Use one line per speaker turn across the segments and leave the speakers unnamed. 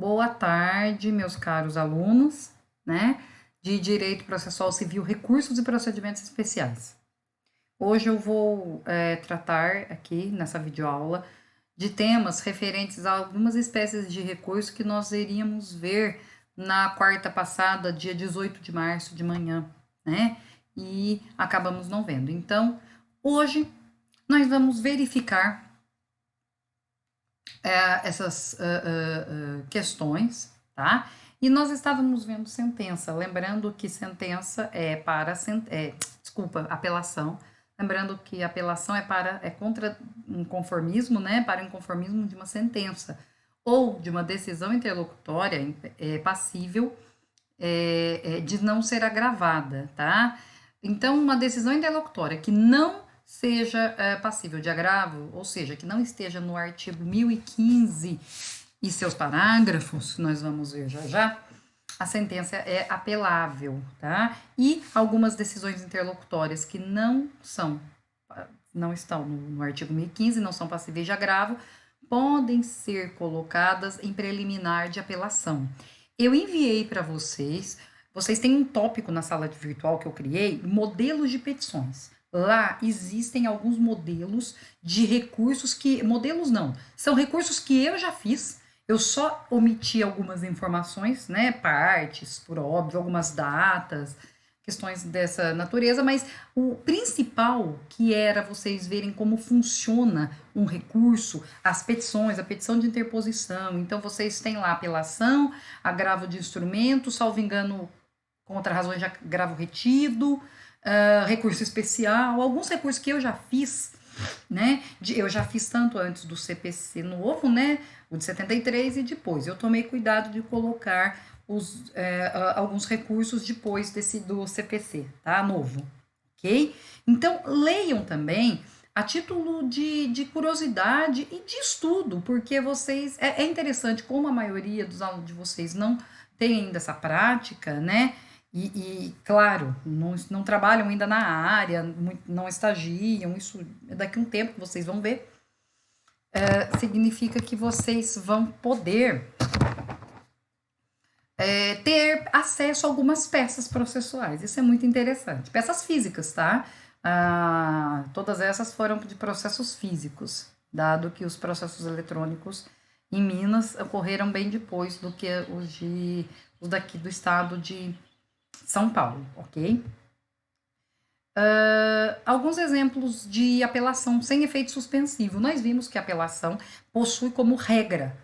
Boa tarde, meus caros alunos, né, de Direito Processual Civil, Recursos e Procedimentos Especiais. Hoje eu vou tratar aqui nessa videoaula de temas referentes a algumas espécies de recurso que nós iríamos ver na quarta passada, dia 18 de março, de manhã, né, e acabamos não vendo. Então, hoje nós vamos verificar essas questões, tá? E nós estávamos vendo sentença, lembrando que sentença é para, desculpa, apelação, lembrando que apelação é contra um conformismo, né? Para inconformismo de uma sentença ou de uma decisão interlocutória passível de não ser agravada, tá? Então, uma decisão interlocutória que não seja passível de agravo, ou seja, que não esteja no artigo 1015 e seus parágrafos, nós vamos ver já já, a sentença é apelável, tá? E algumas decisões interlocutórias que não estão no artigo 1015, não são passíveis de agravo, podem ser colocadas em preliminar de apelação. Eu enviei para vocês têm um tópico na sala virtual que eu criei, modelos de petições. Lá existem alguns modelos de recursos modelos não, são recursos que eu já fiz, eu só omiti algumas informações, né, partes, por óbvio, algumas datas, questões dessa natureza, mas o principal que era vocês verem como funciona um recurso, as petições, a petição de interposição, então vocês têm lá apelação, agravo de instrumento, salvo engano, contra razões de agravo retido, recurso especial, alguns recursos que eu já fiz, né? Eu já fiz tanto antes do CPC novo, né? O de 73 e depois. Eu tomei cuidado de colocar alguns recursos depois do CPC, tá? Novo, ok? Então, leiam também a título de curiosidade e de estudo, porque vocês. É interessante como a maioria dos alunos de vocês não tem ainda essa prática, né? Claro, não trabalham ainda na área, não estagiam, isso daqui a um tempo que vocês vão ver, significa que vocês vão poder ter acesso a algumas peças processuais, isso é muito interessante. Peças físicas, tá? Todas essas foram de processos físicos, dado que os processos eletrônicos em Minas ocorreram bem depois do que os daqui do estado de São Paulo, ok? Alguns exemplos de apelação sem efeito suspensivo. Nós vimos que a apelação possui como regra,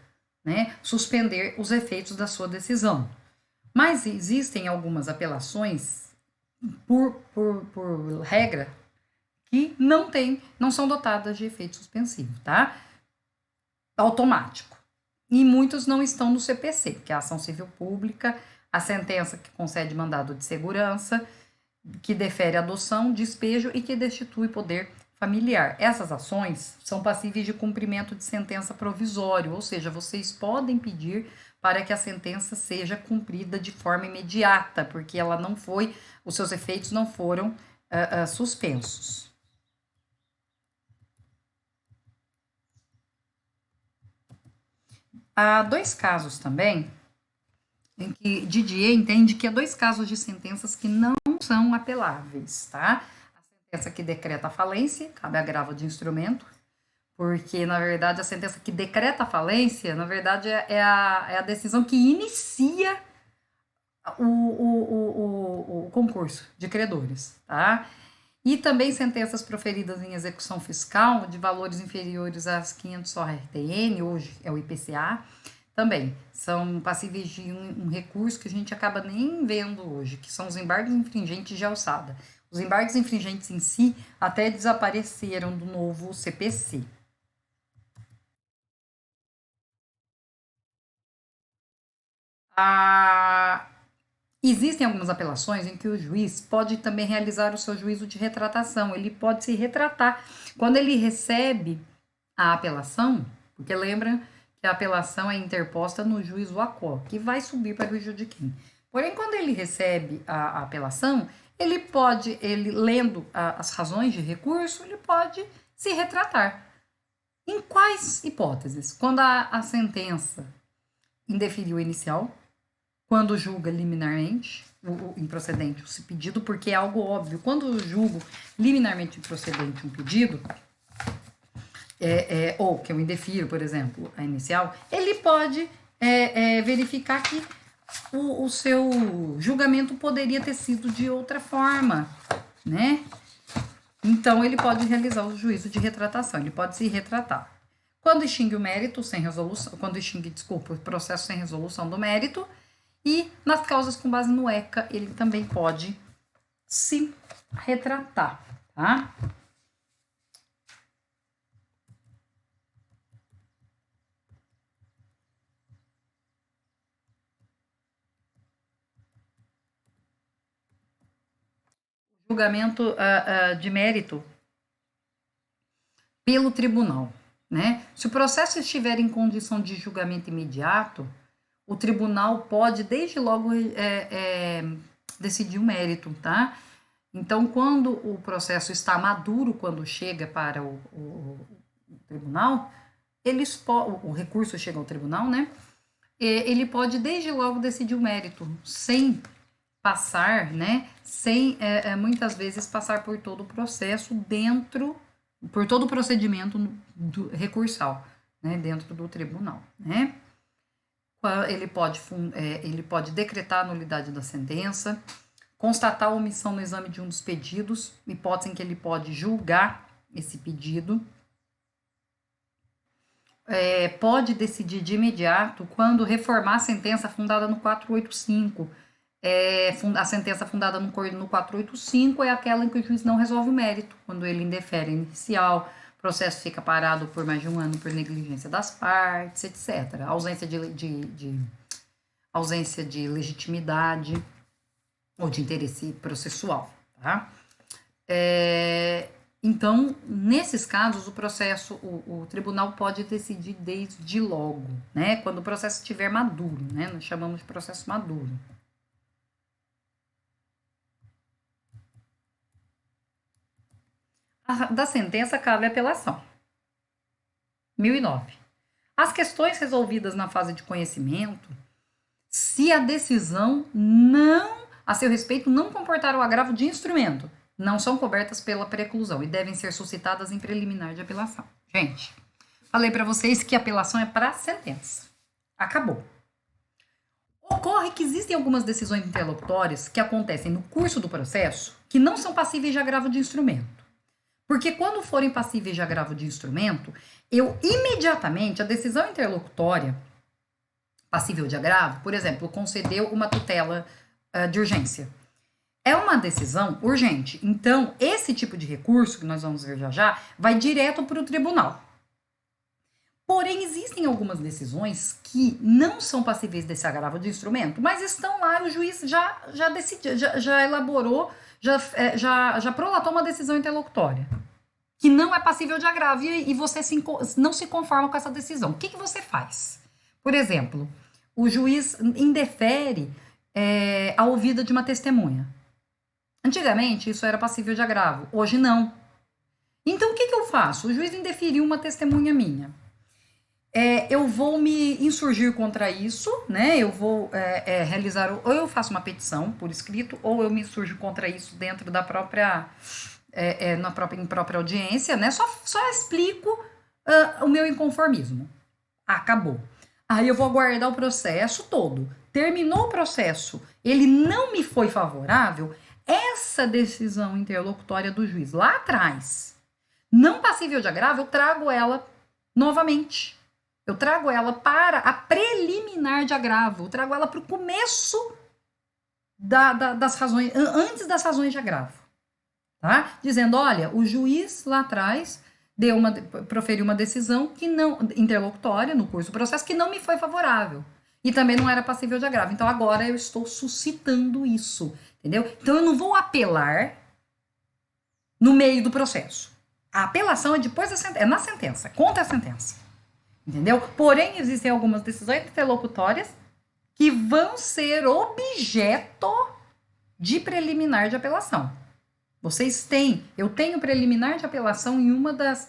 né, suspender os efeitos da sua decisão. Mas existem algumas apelações, por regra, que não são dotadas de efeito suspensivo, tá? Automático. E muitos não estão no CPC, que é a ação civil pública, a sentença que concede mandado de segurança, que defere adoção, despejo e que destitui poder familiar. Essas ações são passíveis de cumprimento de sentença provisória, ou seja, vocês podem pedir para que a sentença seja cumprida de forma imediata, porque ela não foi, os seus efeitos não foram suspensos. Há dois casos também em que Didier entende que há dois casos de sentenças que não são apeláveis, tá? A sentença que decreta a falência, cabe agravo de instrumento, porque, na verdade, a sentença que decreta a falência, na verdade, é a decisão que inicia o concurso de credores, tá? E também sentenças proferidas em execução fiscal de valores inferiores às 500 ORTN, hoje é o IPCA, também são passíveis de um recurso que a gente acaba nem vendo hoje, que são os embargos infringentes de alçada. Os embargos infringentes em si até desapareceram do novo CPC. Existem algumas apelações em que o juiz pode também realizar o seu juízo de retratação, ele pode se retratar. Quando ele recebe a apelação, porque lembra que a apelação é interposta no juízo ACO, que vai subir para o judiquim. Porém, quando ele recebe a apelação, ele lendo as razões de recurso, ele pode se retratar. Em quais hipóteses? Quando a sentença indeferir o inicial, quando julga liminarmente o improcedente o pedido, porque é algo óbvio. Quando eu julgo liminarmente improcedente um pedido, ou que eu indefiro, por exemplo, a inicial, ele pode verificar que o seu julgamento poderia ter sido de outra forma, né? Então, ele pode realizar o juízo de retratação, ele pode se retratar. Quando extingue o mérito sem resolução, quando extingue, desculpa, o processo sem resolução do mérito, e nas causas com base no ECA, ele também pode se retratar, tá? Julgamento de mérito pelo tribunal, né? Se o processo estiver em condição de julgamento imediato, o tribunal pode, desde logo, decidir o mérito, tá? Então, quando o processo está maduro, quando chega para o tribunal, o recurso chega ao tribunal, né? Ele pode, desde logo, decidir o mérito, sem passar, né? Sem, muitas vezes, passar por todo o processo por todo o procedimento recursal, né? Dentro do tribunal, né? Ele pode decretar a nulidade da sentença, constatar a omissão no exame de um dos pedidos, hipótese em que ele pode julgar esse pedido, pode decidir de imediato quando reformar a sentença fundada no 485. A sentença fundada no 485 é aquela em que o juiz não resolve o mérito, quando ele indefere inicial, o processo fica parado por mais de um ano por negligência das partes, etc. Ausência de legitimidade ou de interesse processual, tá? Então, nesses casos, o tribunal pode decidir desde logo, né? Quando o processo estiver maduro, né? Nós chamamos de processo maduro. Da sentença cabe apelação. 1009. As questões resolvidas na fase de conhecimento, se a decisão a seu respeito não comportar o agravo de instrumento, não são cobertas pela preclusão e devem ser suscitadas em preliminar de apelação. Gente, falei para vocês que a apelação é para sentença. Acabou. Ocorre que existem algumas decisões interlocutórias que acontecem no curso do processo que não são passíveis de agravo de instrumento. Porque quando forem passíveis de agravo de instrumento, imediatamente, a decisão interlocutória passível de agravo, por exemplo, concedeu uma tutela de urgência. É uma decisão urgente. Então, esse tipo de recurso, que nós vamos ver já, vai direto para o tribunal. Porém, existem algumas decisões que não são passíveis desse agravo de instrumento, mas estão lá, o juiz já decidiu, já elaborou, já prolatou uma decisão interlocutória, que não é passível de agravo, e você não se conforma com essa decisão. O que você faz? Por exemplo, o juiz indefere a ouvida de uma testemunha. Antigamente, isso era passível de agravo, hoje não. Então, o que eu faço? O juiz indeferiu uma testemunha minha. Eu vou me insurgir contra isso, né? Eu vou realizar, ou eu faço uma petição por escrito, ou eu me insurjo contra isso dentro da própria, em própria audiência, né? Só explico o meu inconformismo. Acabou. Aí eu vou aguardar o processo todo. Terminou o processo, ele não me foi favorável, essa decisão interlocutória do juiz lá atrás, não passível de agravo, eu trago ela novamente. Eu trago ela para a preliminar de agravo. Eu trago ela para o começo das razões, antes das razões de agravo. Tá? Dizendo, olha, o juiz lá atrás proferiu uma decisão que não, interlocutória no curso do processo, que não me foi favorável. E também não era passível de agravo. Então, agora eu estou suscitando isso. Entendeu? Então, eu não vou apelar no meio do processo. A apelação é depois da sentença, é na sentença, contra a sentença. Entendeu? Porém, existem algumas decisões interlocutórias que vão ser objeto de preliminar de apelação. Eu tenho preliminar de apelação em uma das...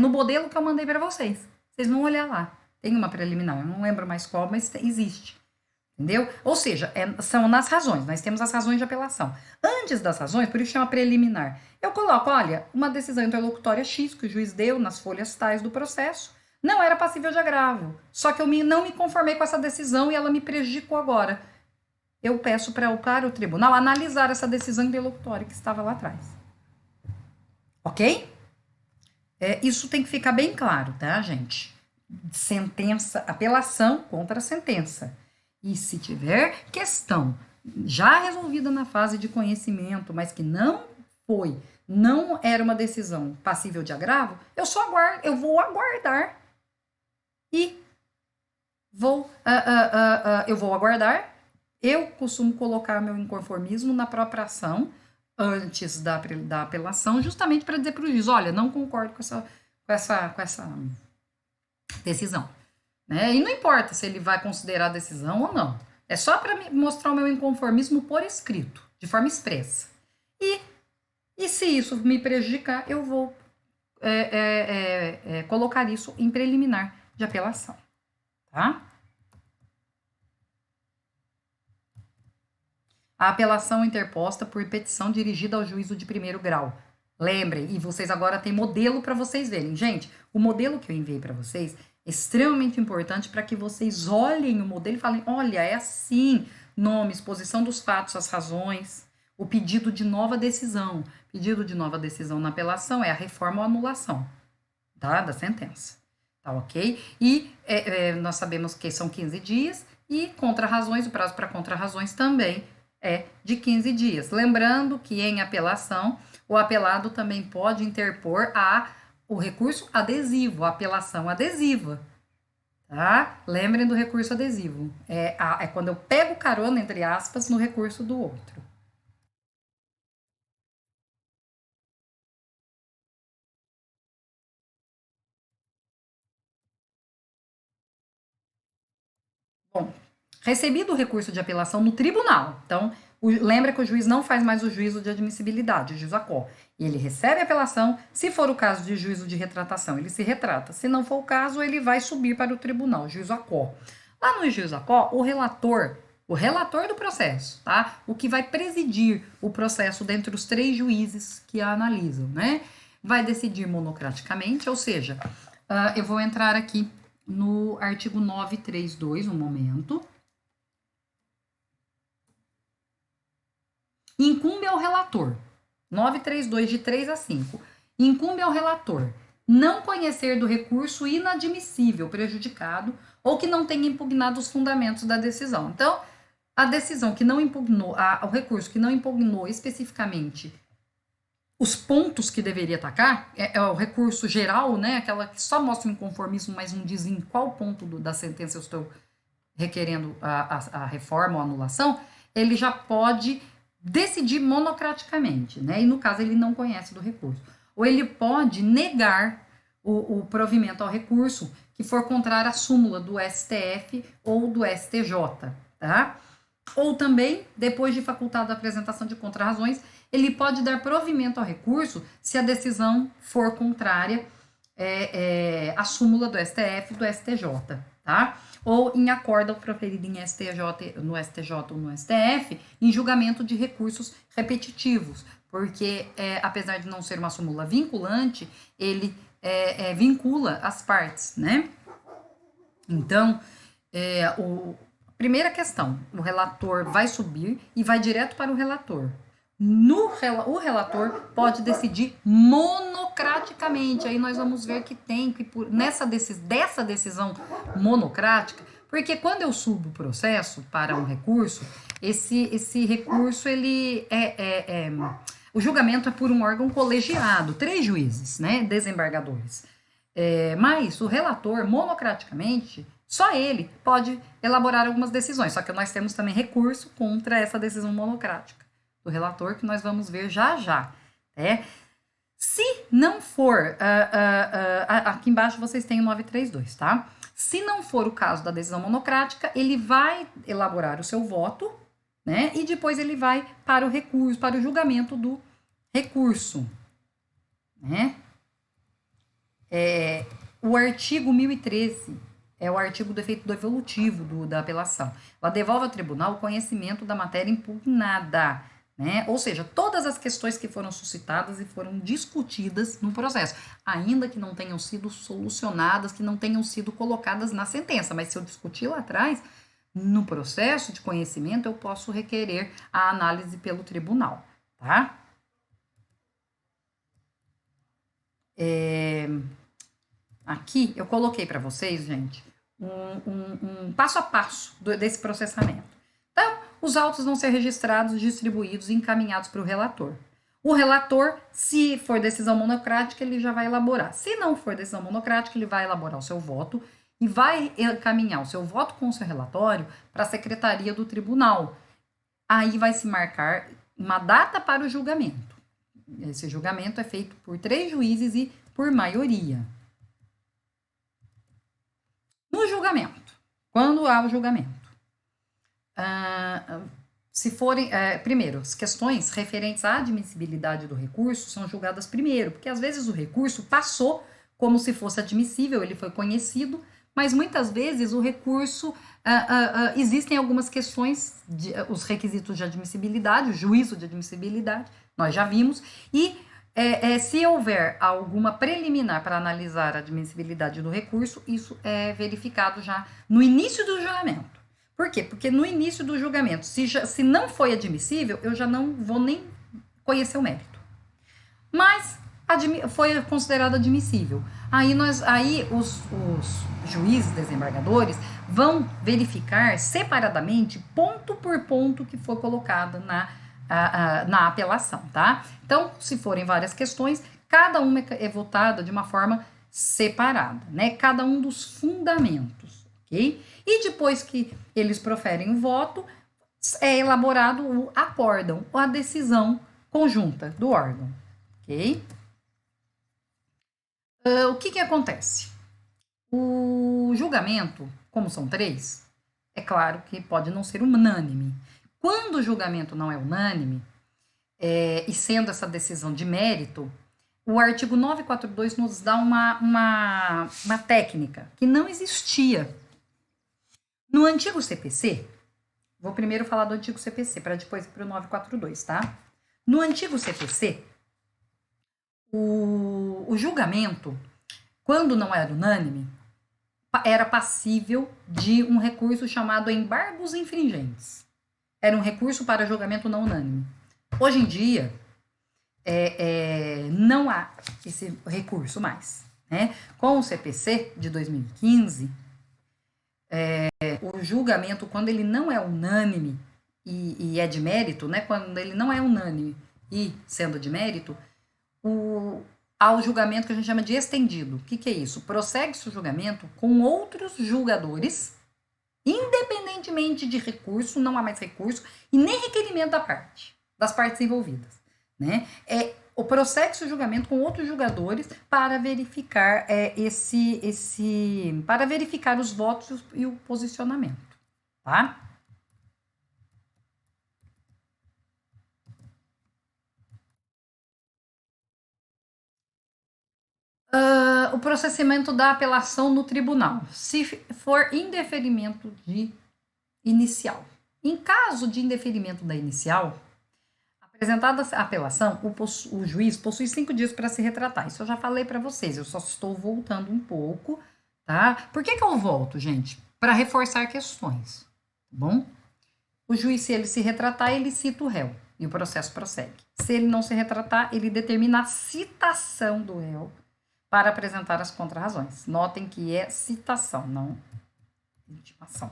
no modelo que eu mandei para vocês. Vocês vão olhar lá, Tem uma preliminar, eu não lembro mais qual, mas existe. Entendeu? Ou seja, são nas razões, nós temos as razões de apelação. Antes das razões, por isso chama preliminar, eu coloco, olha, uma decisão interlocutória X que o juiz deu nas folhas tais do processo, não era passível de agravo, só que eu não me conformei com essa decisão e ela me prejudicou agora. Eu peço para o tribunal analisar essa decisão interlocutória que estava lá atrás. Ok? Isso tem que ficar bem claro, tá, gente? Sentença, apelação contra a sentença. E se tiver questão já resolvida na fase de conhecimento, mas que não era uma decisão passível de agravo, eu vou aguardar e eu vou aguardar. Eu costumo colocar meu inconformismo na própria ação antes da apelação, justamente para dizer para o juiz, olha, não concordo com essa decisão. Né? E não importa se ele vai considerar a decisão ou não. É só para mostrar o meu inconformismo por escrito, de forma expressa. E se isso me prejudicar, eu vou colocar isso em preliminar de apelação. Tá? A apelação interposta por petição dirigida ao juízo de primeiro grau. Lembrem, e vocês agora têm modelo para vocês verem. Gente, o modelo que eu enviei para vocês é extremamente importante para que vocês olhem o modelo e falem, olha, é assim, nome, exposição dos fatos, as razões, o pedido de nova decisão. Pedido de nova decisão na apelação é a reforma ou anulação, tá? Da sentença. Tá ok? E nós sabemos que são 15 dias e contra-razões, o prazo para contra-razões também é de 15 dias. Lembrando que em apelação, o apelado também pode interpor o recurso adesivo, a apelação adesiva. Tá? Lembrem do recurso adesivo. É quando eu pego carona, entre aspas, no recurso do outro. Bom, recebido o recurso de apelação no tribunal, então, lembra que o juiz não faz mais o juízo de admissibilidade, o juiz acó. Ele recebe a apelação, se for o caso de juízo de retratação, ele se retrata. Se não for o caso, ele vai subir para o tribunal, o juiz acó. Lá no juiz acó, o relator do processo, tá? O que vai presidir o processo dentre os 3 juízes que a analisam, né? Vai decidir monocraticamente, ou seja, eu vou entrar aqui no artigo 932, um momento. Incumbe ao relator, 932, de 3 a 5, incumbe ao relator não conhecer do recurso inadmissível prejudicado ou que não tenha impugnado os fundamentos da decisão. Então, a decisão que não impugnou, o recurso que não impugnou especificamente os pontos que deveria atacar, é o recurso geral, né, aquela que só mostra o inconformismo, mas não diz em qual ponto da sentença eu estou requerendo a reforma ou a anulação, ele já pode decidir monocraticamente, né? E no caso ele não conhece do recurso. Ou ele pode negar o provimento ao recurso que for contrário à súmula do STF ou do STJ, tá? Ou também, depois de facultada a apresentação de contrarrazões, ele pode dar provimento ao recurso se a decisão for contrária à súmula do STF e do STJ, tá? Ou em acordo proferido em no STJ ou no STF, em julgamento de recursos repetitivos, porque apesar de não ser uma súmula vinculante, ele vincula as partes, né? Então, primeira questão, o relator vai subir e vai direto para o relator. O relator pode decidir monocraticamente. Aí nós vamos ver que dessa decisão monocrática, porque quando eu subo o processo para um recurso, esse recurso, o julgamento é por um órgão colegiado, 3 juízes, né, desembargadores. Mas o relator, monocraticamente, só ele pode elaborar algumas decisões, só que nós temos também recurso contra essa decisão monocrática do relator, que nós vamos ver já já. Se não for, aqui embaixo vocês têm o 932, tá? Se não for o caso da decisão monocrática, ele vai elaborar o seu voto, né? E depois ele vai para o recurso, para o julgamento do recurso, né? O artigo 1013 é o artigo do efeito do evolutivo da apelação. Ela devolve ao tribunal o conhecimento da matéria impugnada, né? Ou seja, todas as questões que foram suscitadas e foram discutidas no processo, ainda que não tenham sido solucionadas, que não tenham sido colocadas na sentença, mas se eu discutir lá atrás, no processo de conhecimento, eu posso requerer a análise pelo tribunal, tá? Aqui eu coloquei para vocês, gente, um passo a passo desse processamento. Então, os autos vão ser registrados, distribuídos e encaminhados para o relator. O relator, se for decisão monocrática, ele já vai elaborar. Se não for decisão monocrática, ele vai elaborar o seu voto e vai encaminhar o seu voto com o seu relatório para a secretaria do tribunal. Aí vai se marcar uma data para o julgamento. Esse julgamento é feito por 3 juízes e por maioria. No julgamento, quando há o julgamento, se forem, primeiro, as questões referentes à admissibilidade do recurso são julgadas primeiro, porque às vezes o recurso passou como se fosse admissível, ele foi conhecido, mas muitas vezes o recurso, existem algumas questões, os requisitos de admissibilidade, o juízo de admissibilidade, nós já vimos, e se houver alguma preliminar para analisar a admissibilidade do recurso, isso é verificado já no início do julgamento. Por quê? Porque no início do julgamento, se não foi admissível, eu já não vou nem conhecer o mérito. Mas foi considerado admissível. Aí os juízes desembargadores vão verificar separadamente, ponto por ponto, que foi colocado na apelação, tá? Então, se forem várias questões, cada uma é votada de uma forma separada, né? Cada um dos fundamentos, ok? E depois que eles proferem o voto, é elaborado o acórdão, ou a decisão conjunta do órgão, ok? O que acontece? O julgamento, como são 3, é claro que pode não ser unânime. Quando o julgamento não é unânime, e sendo essa decisão de mérito, o artigo 942 nos dá uma técnica que não existia. No antigo CPC, vou primeiro falar do antigo CPC, para depois ir para o 942, tá? No antigo CPC, o julgamento, quando não era unânime, era passível de um recurso chamado embargos infringentes. Era um recurso para julgamento não unânime. Hoje em dia, não há esse recurso mais, né? Com o CPC de 2015, o julgamento, quando ele não é unânime e é de mérito, né? Quando ele não é unânime e sendo de mérito, há o julgamento que a gente chama de estendido. O que é isso? Prossegue-se o julgamento com outros julgadores, independentemente de recurso, não há mais recurso, e nem requerimento das partes envolvidas, né? Prossegue-se o julgamento com outros julgadores para verificar para verificar os votos e o posicionamento, tá? O processamento da apelação no tribunal, se for indeferimento de inicial. Em caso de indeferimento da inicial, apresentada a apelação, o juiz possui 5 dias para se retratar. Isso eu já falei para vocês, eu só estou voltando um pouco, tá? Por que eu volto, gente? Para reforçar questões, tá bom? O juiz, se ele se retratar, ele cita o réu e o processo prossegue. Se ele não se retratar, ele determina a citação do réu para apresentar as contrarrazões. Notem que é citação, não intimação.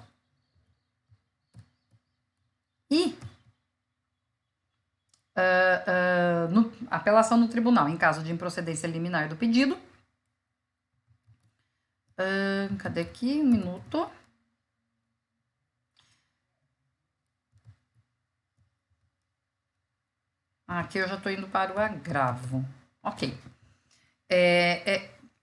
E apelação no tribunal, em caso de improcedência liminar do pedido. Cadê aqui? Um minuto. Aqui eu já estou indo para o agravo. Ok.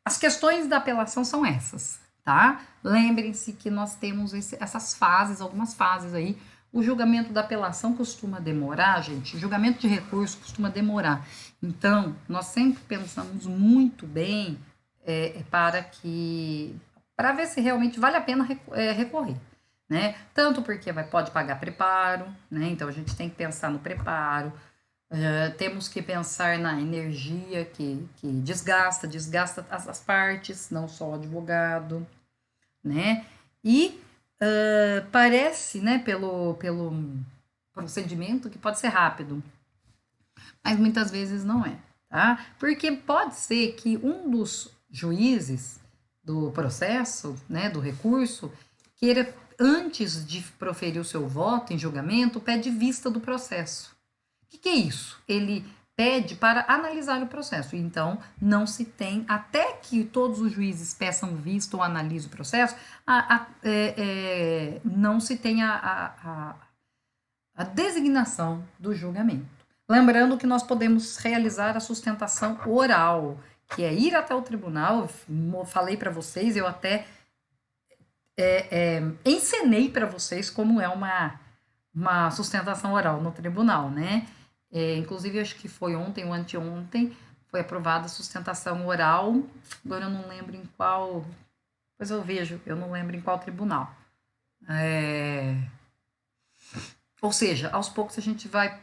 As questões da apelação são essas, tá? Lembrem-se que nós temos essas fases, algumas fases aí. O julgamento da apelação costuma demorar, gente. O julgamento de recurso costuma demorar. Então, nós sempre pensamos muito bem para que para ver se realmente vale a pena recorrer, né? Tanto porque pode pagar preparo, né? Então a gente tem que pensar no preparo, temos que pensar na energia que desgasta as partes, não só o advogado, né? E parece, né, pelo procedimento que pode ser rápido, mas muitas vezes não é, tá? Porque pode ser que um dos juízes do processo, né, do recurso, queira, antes de proferir o seu voto em julgamento, pede vista do processo. O que é isso? Ele pede para analisar o processo. Então, não se tem, até que todos os juízes peçam vista ou analisem o processo, não se tem a designação do julgamento. Lembrando que nós podemos realizar a sustentação oral, que é ir até o tribunal. Eu falei para vocês, eu até encenei para vocês como é uma sustentação oral no tribunal, né? Inclusive, acho que foi ontem ou anteontem, foi aprovada a sustentação oral, agora eu não lembro em qual, depois eu vejo, eu não lembro em qual tribunal. Ou seja, aos poucos a gente vai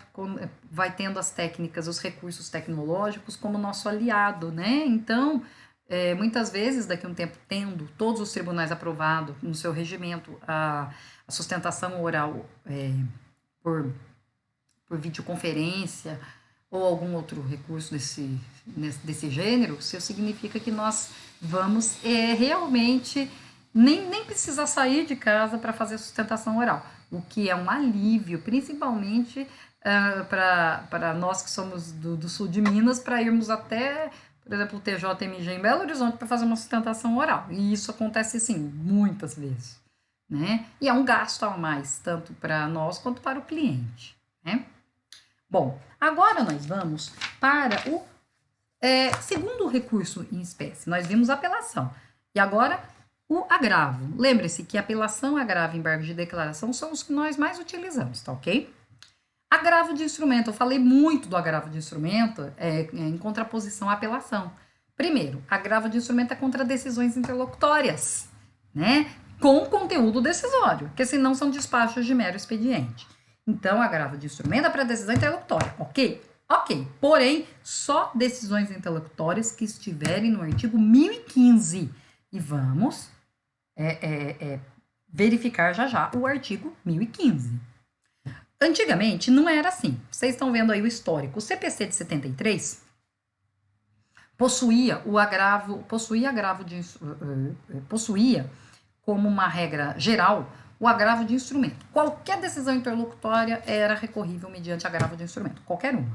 tendo as técnicas, os recursos tecnológicos como nosso aliado, né? Então, muitas vezes, daqui a um tempo, tendo todos os tribunais aprovado no seu regimento a sustentação oral por videoconferência ou algum outro recurso desse gênero, isso significa que nós vamos realmente nem precisar sair de casa para fazer a sustentação oral, o que é um alívio, principalmente para nós que somos do sul de Minas, para irmos até, por exemplo, o TJMG em Belo Horizonte para fazer uma sustentação oral. E isso acontece, sim, muitas vezes, né? E é um gasto a mais, tanto para nós quanto para o cliente, né? Bom, agora nós vamos para o segundo recurso em espécie. Nós vimos a apelação. E agora o agravo. Lembre-se que apelação, agravo e embargo de declaração são os que nós mais utilizamos, tá ok? Agravo de instrumento. Eu falei muito do agravo de instrumento em contraposição à apelação. Primeiro, agravo de instrumento é contra decisões interlocutórias, né? Com conteúdo decisório, porque senão são despachos de mero expediente. Então, agravo de instrumento é para decisão interlocutória, ok? Ok, porém, só decisões interlocutórias que estiverem no artigo 1015. E vamos verificar já o artigo 1015. Antigamente não era assim. Vocês estão vendo aí o histórico. O CPC de 73 possuía como uma regra geral o agravo de instrumento. Qualquer decisão interlocutória era recorrível mediante agravo de instrumento, qualquer uma,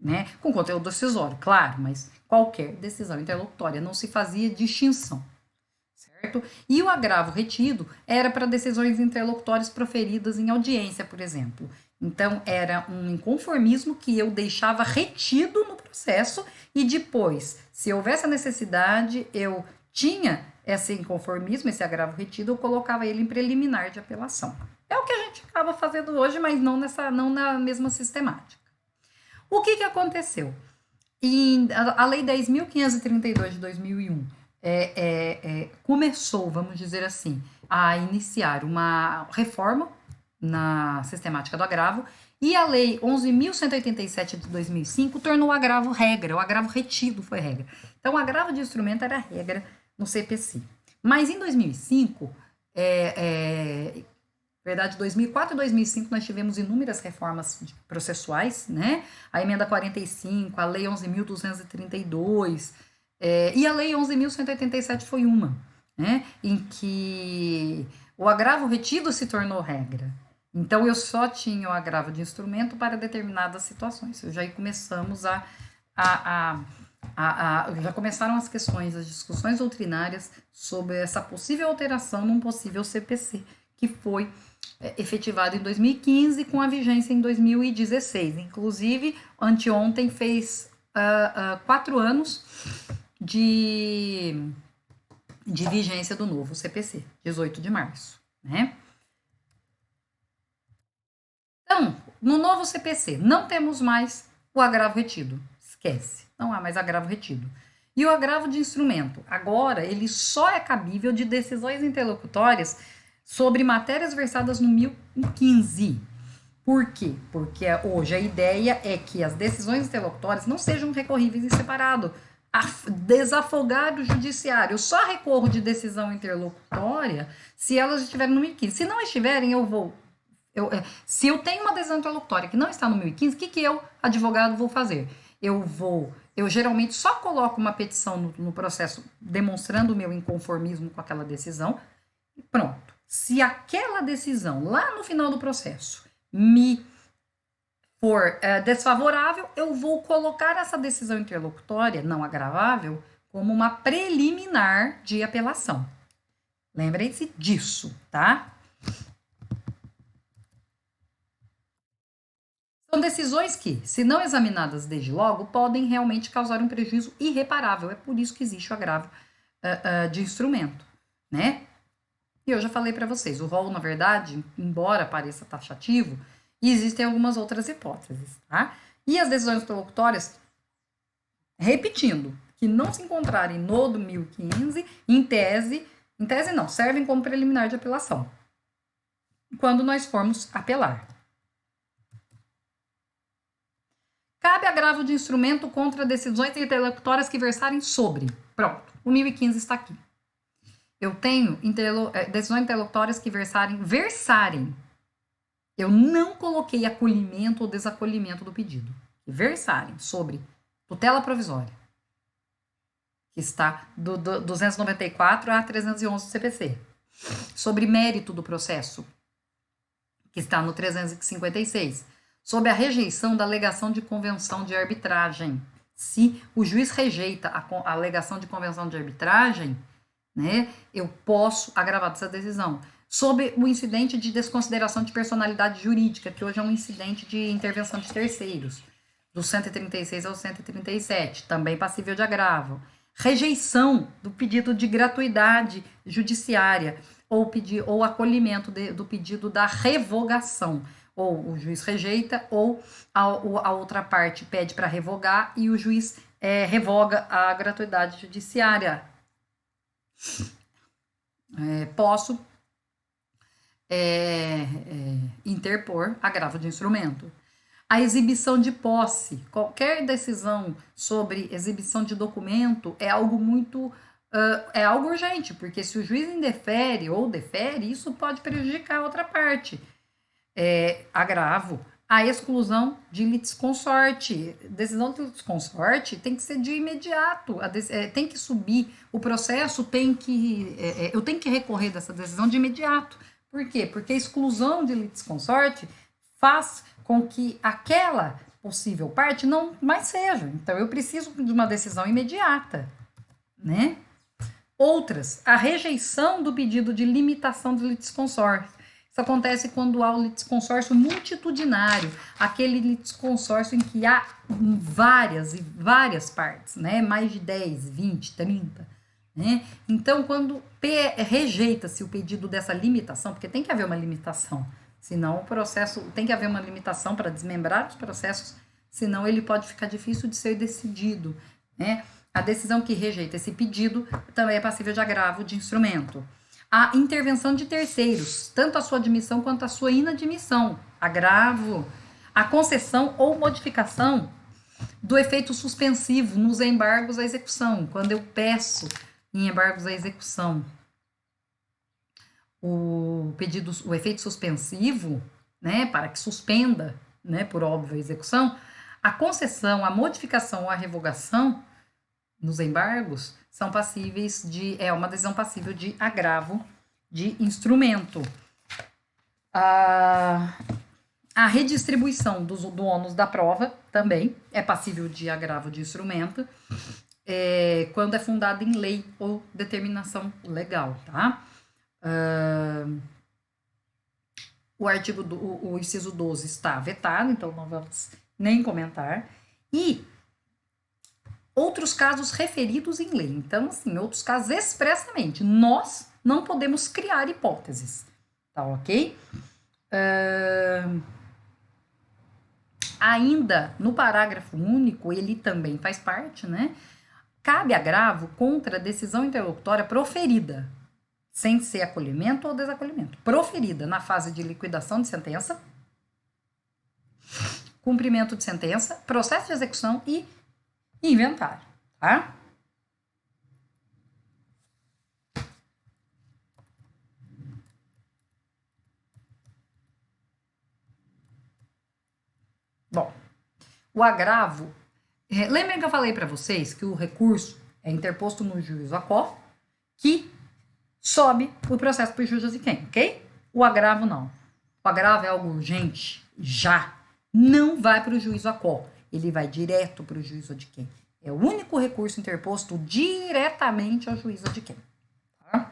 né? Com conteúdo decisório, claro, mas qualquer decisão interlocutória, não se fazia distinção, certo? E o agravo retido era para decisões interlocutórias proferidas em audiência, por exemplo. Então, era um inconformismo que eu deixava retido no processo e depois, se houvesse a necessidade, eu tinha esse inconformismo, esse agravo retido, eu colocava ele em preliminar de apelação. É o que a gente acaba fazendo hoje, mas não na mesma sistemática. O que aconteceu? A Lei 10.532 de 2001 começou, vamos dizer assim, a iniciar uma reforma na sistemática do agravo, e a Lei 11.187 de 2005 tornou o agravo regra, o agravo retido foi regra. Então, o agravo de instrumento era regra no CPC. Mas em 2005, verdade, 2004 e 2005 nós tivemos inúmeras reformas processuais, né? A emenda 45, a lei 11.232, e a lei 11.187 foi uma, né? Em que o agravo retido se tornou regra. Então, eu só tinha o agravo de instrumento para determinadas situações. Já começamos já começaram as questões, as discussões doutrinárias sobre essa possível alteração num possível CPC, que foi efetivado em 2015 com a vigência em 2016. Inclusive, anteontem fez 4 anos de vigência do novo CPC, 18 de março, né? Então, no novo CPC, não temos mais o agravo retido. Esquece, não há mais agravo retido. E o agravo de instrumento? Agora, ele só é cabível de decisões interlocutórias sobre matérias versadas no 1015. Por quê? Porque hoje a ideia é que as decisões interlocutórias não sejam recorríveis em separado. Desafogar o judiciário. Eu só recorro de decisão interlocutória se elas estiverem no 1015. Se não estiverem, eu vou. Se eu tenho uma decisão interlocutória que não está no 1015, o que eu, advogado, vou fazer? Eu geralmente só coloco uma petição no processo demonstrando o meu inconformismo com aquela decisão e pronto. Se aquela decisão lá no final do processo me for desfavorável, eu vou colocar essa decisão interlocutória não agravável como uma preliminar de apelação. Lembrem-se disso, tá? São decisões que, se não examinadas desde logo, podem realmente causar um prejuízo irreparável. É por isso que existe o agravo de instrumento, né? E eu já falei para vocês, o rol, na verdade, embora pareça taxativo, existem algumas outras hipóteses, tá? E as decisões interlocutórias, repetindo, que não se encontrarem no do 1015, em tese não, servem como preliminar de apelação, quando nós formos apelar. Cabe agravo de instrumento contra decisões interlocutórias que versarem sobre. Pronto, o 1015 está aqui. Eu tenho decisões interlocutórias que versarem. Eu não coloquei acolhimento ou desacolhimento do pedido. Versarem sobre tutela provisória, que está do 294 a 311 do CPC. Sobre mérito do processo, que está no 356. Sobre a rejeição da alegação de convenção de arbitragem. Se o juiz rejeita a alegação de convenção de arbitragem, né, eu posso agravar essa decisão. Sobre o incidente de desconsideração de personalidade jurídica, que hoje é um incidente de intervenção de terceiros, do 136 ao 137, também passível de agravo. Rejeição do pedido de gratuidade judiciária ou acolhimento do pedido da revogação. Ou o juiz rejeita, ou a outra parte pede para revogar e o juiz revoga a gratuidade judiciária. Posso interpor agravo de instrumento. A exibição de posse, qualquer decisão sobre exibição de documento é algo muito algo urgente, porque se o juiz indefere ou defere, isso pode prejudicar a outra parte. Agravo. A exclusão de litisconsorte. Decisão de litisconsorte tem que ser de imediato. Tem que subir. O processo tem que... eu tenho que recorrer dessa decisão de imediato. Por quê? Porque a exclusão de litisconsorte faz com que aquela possível parte não mais seja. Então, eu preciso de uma decisão imediata, né? Outras, a rejeição do pedido de limitação de litisconsorte. Isso acontece quando há o litisconsórcio multitudinário, aquele litisconsórcio em que há várias partes, né? Mais de 10, 20, 30. Né? Então, quando rejeita-se o pedido dessa limitação, porque tem que haver uma limitação, senão o processo, tem que haver uma limitação para desmembrar os processos, senão ele pode ficar difícil de ser decidido. Né? A decisão que rejeita esse pedido também é passível de agravo de instrumento. A intervenção de terceiros, tanto a sua admissão quanto a sua inadmissão, agravo. A concessão ou modificação do efeito suspensivo nos embargos à execução, quando eu peço em embargos à execução o efeito suspensivo, né, para que suspenda, né, por óbvio, a execução, a concessão, a modificação ou a revogação nos embargos são passíveis uma decisão passível de agravo de instrumento. A redistribuição do ônus da prova também é passível de agravo de instrumento, quando é fundado em lei ou determinação legal, tá? O inciso 12 está vetado, então não vamos nem comentar. E outros casos referidos em lei. Então, assim, outros casos expressamente. Nós não podemos criar hipóteses. Tá ok? Ainda no parágrafo único, ele também faz parte, né? cabe agravo contra a decisão interlocutória proferida, sem ser acolhimento ou desacolhimento, proferida na fase de liquidação de sentença, cumprimento de sentença, processo de execução e inventário, tá? Bom, o agravo, lembrem que eu falei para vocês que o recurso é interposto no juízo a quo, que sobe o processo para o juízo de quem, ok? O agravo não. O agravo é algo urgente, já. Não vai para o juízo a quo, ele vai direto para o juízo de quem. É o único recurso interposto diretamente ao juízo de quem. Tá?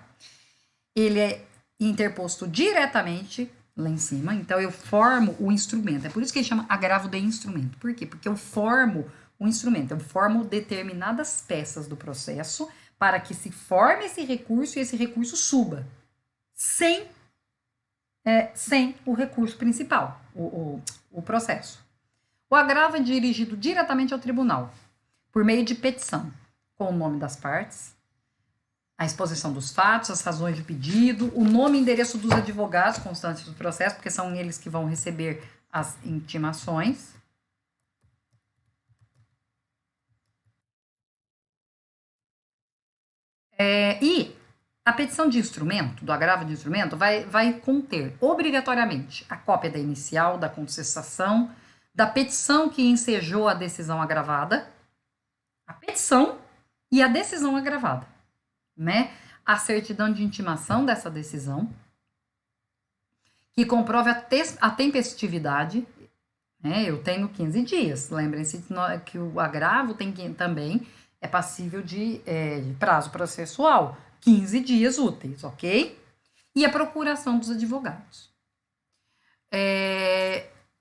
Ele é interposto diretamente lá em cima, então eu formo o instrumento. É por isso que ele chama agravo de instrumento. Por quê? Porque eu formo o instrumento, eu formo determinadas peças do processo para que se forme esse recurso e esse recurso suba, sem o recurso principal, o processo. O agravo é dirigido diretamente ao tribunal, por meio de petição, com o nome das partes, a exposição dos fatos, as razões de pedido, o nome e endereço dos advogados constantes do processo, porque são eles que vão receber as intimações. E a petição de instrumento, do agravo de instrumento, vai conter obrigatoriamente a cópia da inicial, da contestação, da petição que ensejou a decisão agravada, a petição e a decisão agravada, né? A certidão de intimação dessa decisão, que comprove a tempestividade, né? Eu tenho 15 dias. Lembrem-se que o agravo também é passível de prazo processual, 15 dias úteis, ok? E a procuração dos advogados.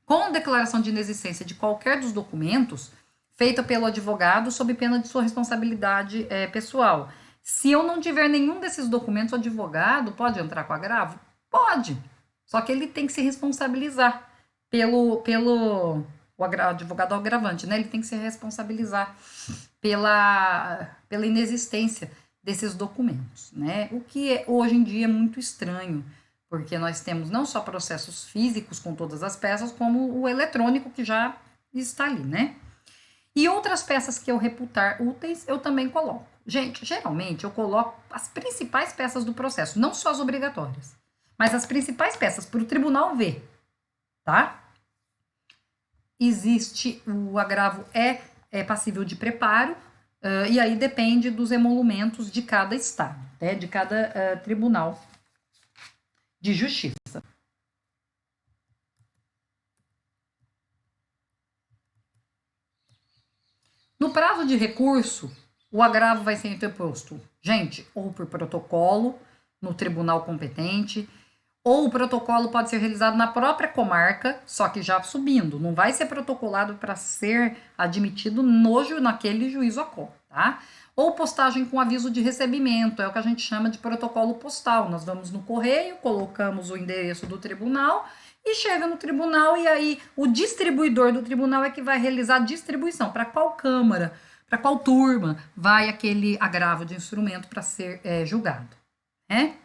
Com declaração de inexistência de qualquer dos documentos, feita pelo advogado sob pena de sua responsabilidade pessoal. Se eu não tiver nenhum desses documentos, o advogado pode entrar com agravo? Pode. Só que ele tem que se responsabilizar o advogado agravante, né? Ele tem que se responsabilizar pela inexistência desses documentos, né? O que hoje em dia é muito estranho, porque nós temos não só processos físicos com todas as peças, como o eletrônico que já está ali, né? E outras peças que eu reputar úteis, eu também coloco. Gente, geralmente eu coloco as principais peças do processo, não só as obrigatórias, mas as principais peças para o tribunal ver, tá? Existe, o agravo é passível de preparo, e aí depende dos emolumentos de cada estado, né, de cada tribunal de justiça. No prazo de recurso, o agravo vai ser interposto, gente, ou por protocolo no tribunal competente, ou o protocolo pode ser realizado na própria comarca, só que já subindo. Não vai ser protocolado para ser admitido naquele juízo a quo, tá? Ou postagem com aviso de recebimento, é o que a gente chama de protocolo postal. Nós vamos no correio, colocamos o endereço do tribunal e chega no tribunal, e aí o distribuidor do tribunal é que vai realizar a distribuição. Para qual câmara, para qual turma vai aquele agravo de instrumento para ser julgado, né?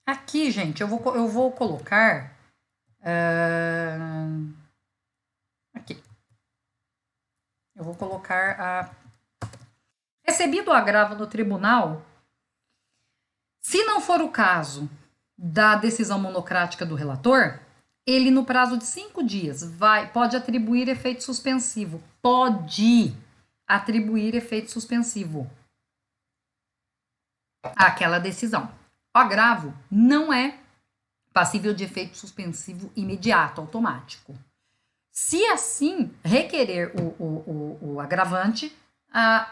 Aqui, gente, eu vou colocar. Aqui. Eu vou colocar recebido o agravo no tribunal, se não for o caso da decisão monocrática do relator, ele, no prazo de 5 dias, pode atribuir efeito suspensivo. Pode atribuir efeito suspensivo àquela decisão. O agravo não é passível de efeito suspensivo imediato, automático. Se assim requerer o agravante,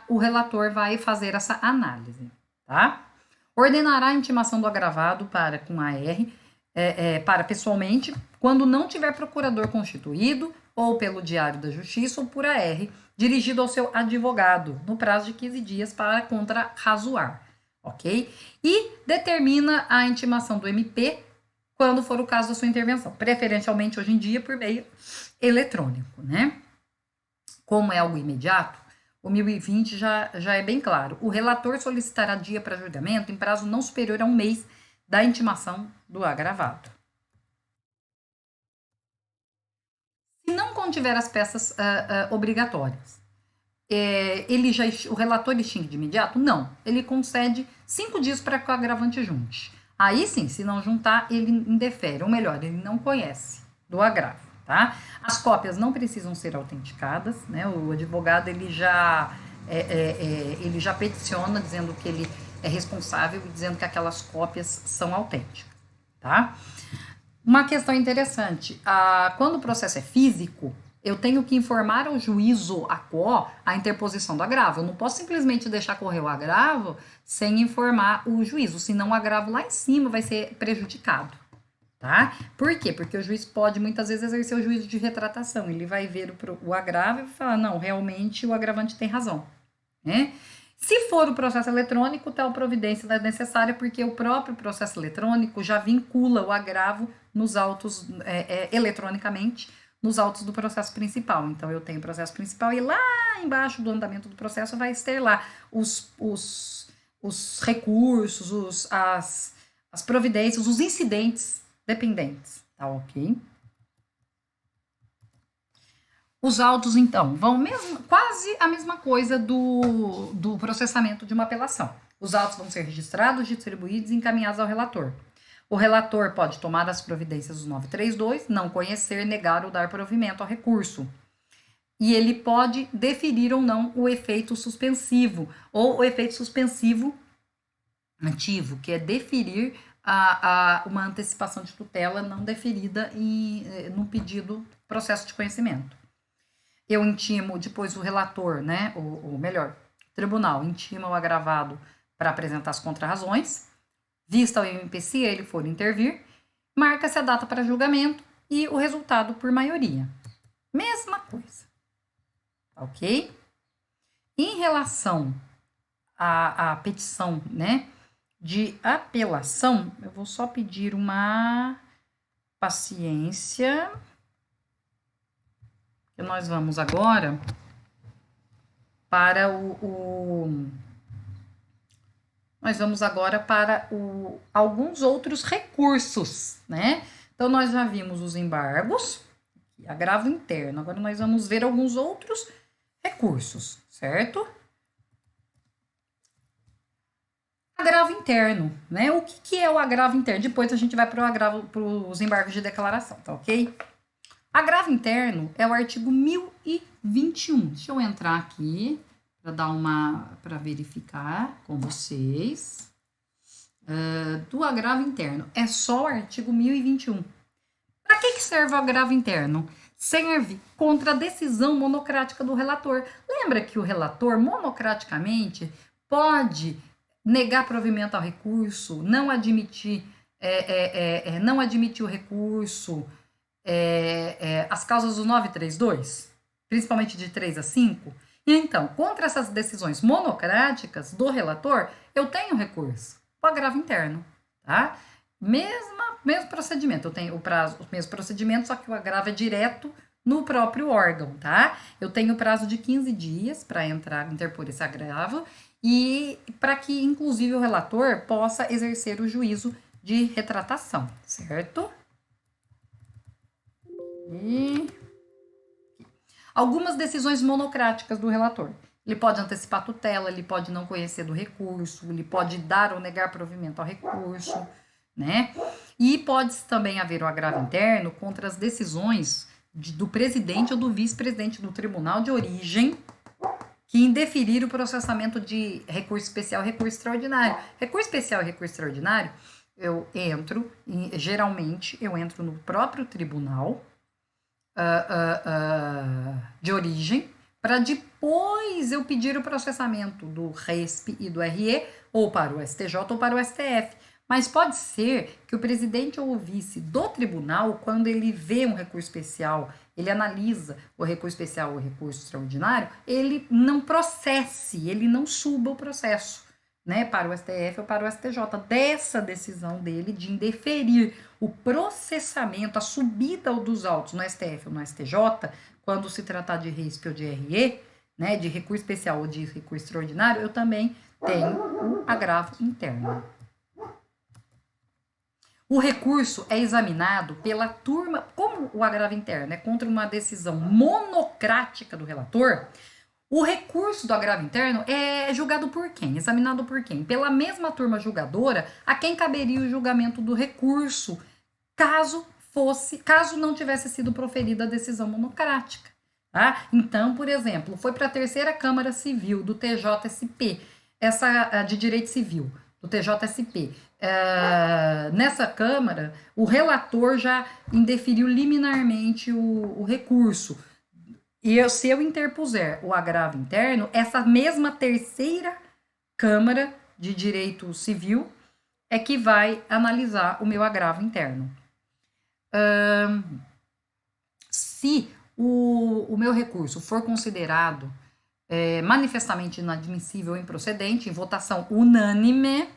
o relator vai fazer essa análise, tá? Ordenará a intimação do agravado com AR, para pessoalmente, quando não tiver procurador constituído, ou pelo Diário da Justiça, ou por AR, dirigido ao seu advogado, no prazo de 15 dias para contrarrazoar, ok? E determina a intimação do MP quando for o caso da sua intervenção, preferencialmente hoje em dia por meio eletrônico, né? Como é algo imediato, o 1020 já é bem claro. O relator solicitará dia para julgamento em prazo não superior a um mês da intimação do agravado. Se não contiver as peças obrigatórias, o relator extingue de imediato? Não. Ele concede 5 dias para que o agravante junte. Aí sim, se não juntar, ele indefere, ou melhor, ele não conhece do agravo, tá? As cópias não precisam ser autenticadas, né? O advogado ele já peticiona dizendo que ele é responsável e dizendo que aquelas cópias são autênticas, tá? Uma questão interessante, quando o processo é físico, eu tenho que informar ao juízo, a quo, a interposição do agravo. Eu não posso simplesmente deixar correr o agravo sem informar o juízo, senão o agravo lá em cima vai ser prejudicado, tá? Por quê? Porque o juiz pode muitas vezes exercer o juízo de retratação. Ele vai ver o agravo e vai falar, não, realmente o agravante tem razão, né? Se for o processo eletrônico, tal providência é necessária, porque o próprio processo eletrônico já vincula o agravo nos autos, eletronicamente, nos autos do processo principal. Então, eu tenho o processo principal e lá embaixo do andamento do processo vai ter lá os recursos, as providências, os incidentes dependentes, tá ok? Os autos, então, vão quase a mesma coisa do processamento de uma apelação. Os autos vão ser registrados, distribuídos e encaminhados ao relator. O relator pode tomar as providências do 932, não conhecer, negar ou dar provimento ao recurso. E ele pode deferir ou não o efeito suspensivo, ou o efeito suspensivo ativo, que é deferir uma antecipação de tutela não deferida no pedido processo de conhecimento. Eu intimo depois o relator, né, ou melhor, o tribunal intima o agravado para apresentar as contrarrazões, vista o MPC, se ele for intervir, marca-se a data para julgamento e o resultado por maioria. Mesma coisa, ok? Em relação à petição, né, de apelação, eu vou só pedir uma paciência. E nós vamos agora para alguns outros recursos, né? Então, nós já vimos os embargos, agravo interno. Agora, nós vamos ver alguns outros recursos, certo? Agravo interno, né? O que é o agravo interno? Depois a gente vai para os embargos de declaração, tá ok? Agravo interno é o artigo 1021. Deixa eu entrar aqui para verificar com vocês. Do agravo interno. É só o artigo 1021. Para que serve o agravo interno? Serve contra a decisão monocrática do relator. Lembra que o relator, monocraticamente, pode negar provimento ao recurso, não admitir o recurso, as causas do 932, principalmente de 3 a 5. E então, contra essas decisões monocráticas do relator, eu tenho recurso, o agravo interno, tá? Mesmo procedimento, eu tenho o mesmo procedimento, só que o agravo é direto no próprio órgão, tá? Eu tenho o prazo de 15 dias para interpor esse agravo e para que, inclusive, o relator possa exercer o juízo de retratação, certo? E algumas decisões monocráticas do relator. Ele pode antecipar a tutela, ele pode não conhecer do recurso, ele pode dar ou negar provimento ao recurso, né? E pode também haver o agravo interno contra as decisões do presidente ou do vice-presidente do tribunal de origem que indeferir o processamento de recurso especial e recurso extraordinário. Recurso especial e recurso extraordinário, geralmente eu entro no próprio tribunal de origem, para depois eu pedir o processamento do RESP e do RE, ou para o STJ ou para o STF. Mas pode ser que o presidente ou o vice do tribunal, quando ele vê um recurso especial, ele analisa o recurso especial ou o recurso extraordinário, ele não processe, ele não suba o processo, né, para o STF ou para o STJ, dessa decisão dele de indeferir o processamento, a subida dos autos no STF ou no STJ, quando se tratar de RISP ou de RE, né, de recurso especial ou de recurso extraordinário, eu também tenho o agravo interno. O recurso é examinado pela turma, como o agravo interno é contra uma decisão monocrática do relator, o recurso do agravo interno é julgado por quem? Examinado por quem? Pela mesma turma julgadora a quem caberia o julgamento do recurso, caso não tivesse sido proferida a decisão monocrática. Tá? Então, por exemplo, foi para a terceira Câmara Civil do TJSP, essa de Direito Civil, do TJSP. Nessa Câmara, o relator já indeferiu liminarmente o recurso. E se eu interpuser o agravo interno, essa mesma terceira Câmara de Direito Civil é que vai analisar o meu agravo interno. Se o meu recurso for considerado manifestamente inadmissível ou improcedente, em votação unânime,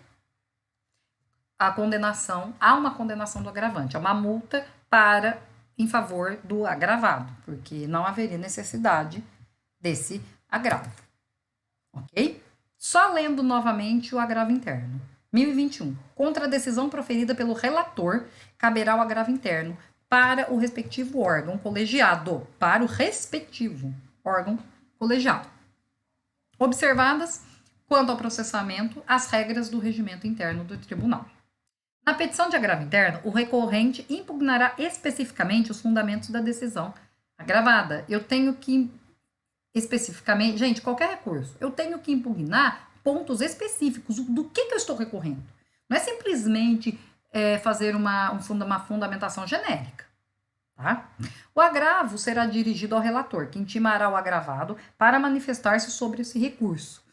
há uma condenação do agravante, há uma multa em favor do agravado, porque não haveria necessidade desse agravo, ok? Só lendo novamente o agravo interno. 1021. Contra a decisão proferida pelo relator, caberá o agravo interno para o respectivo órgão colegiado, para o respectivo órgão colegiado. Observadas, quanto ao processamento, as regras do regimento interno do tribunal. Na petição de agravo interno, o recorrente impugnará especificamente os fundamentos da decisão agravada. Eu tenho que especificamente, gente, qualquer recurso, eu tenho que impugnar pontos específicos do que eu estou recorrendo. Não é simplesmente fazer uma fundamentação genérica. Tá? O agravo será dirigido ao relator, que intimará o agravado para manifestar-se sobre esse recurso.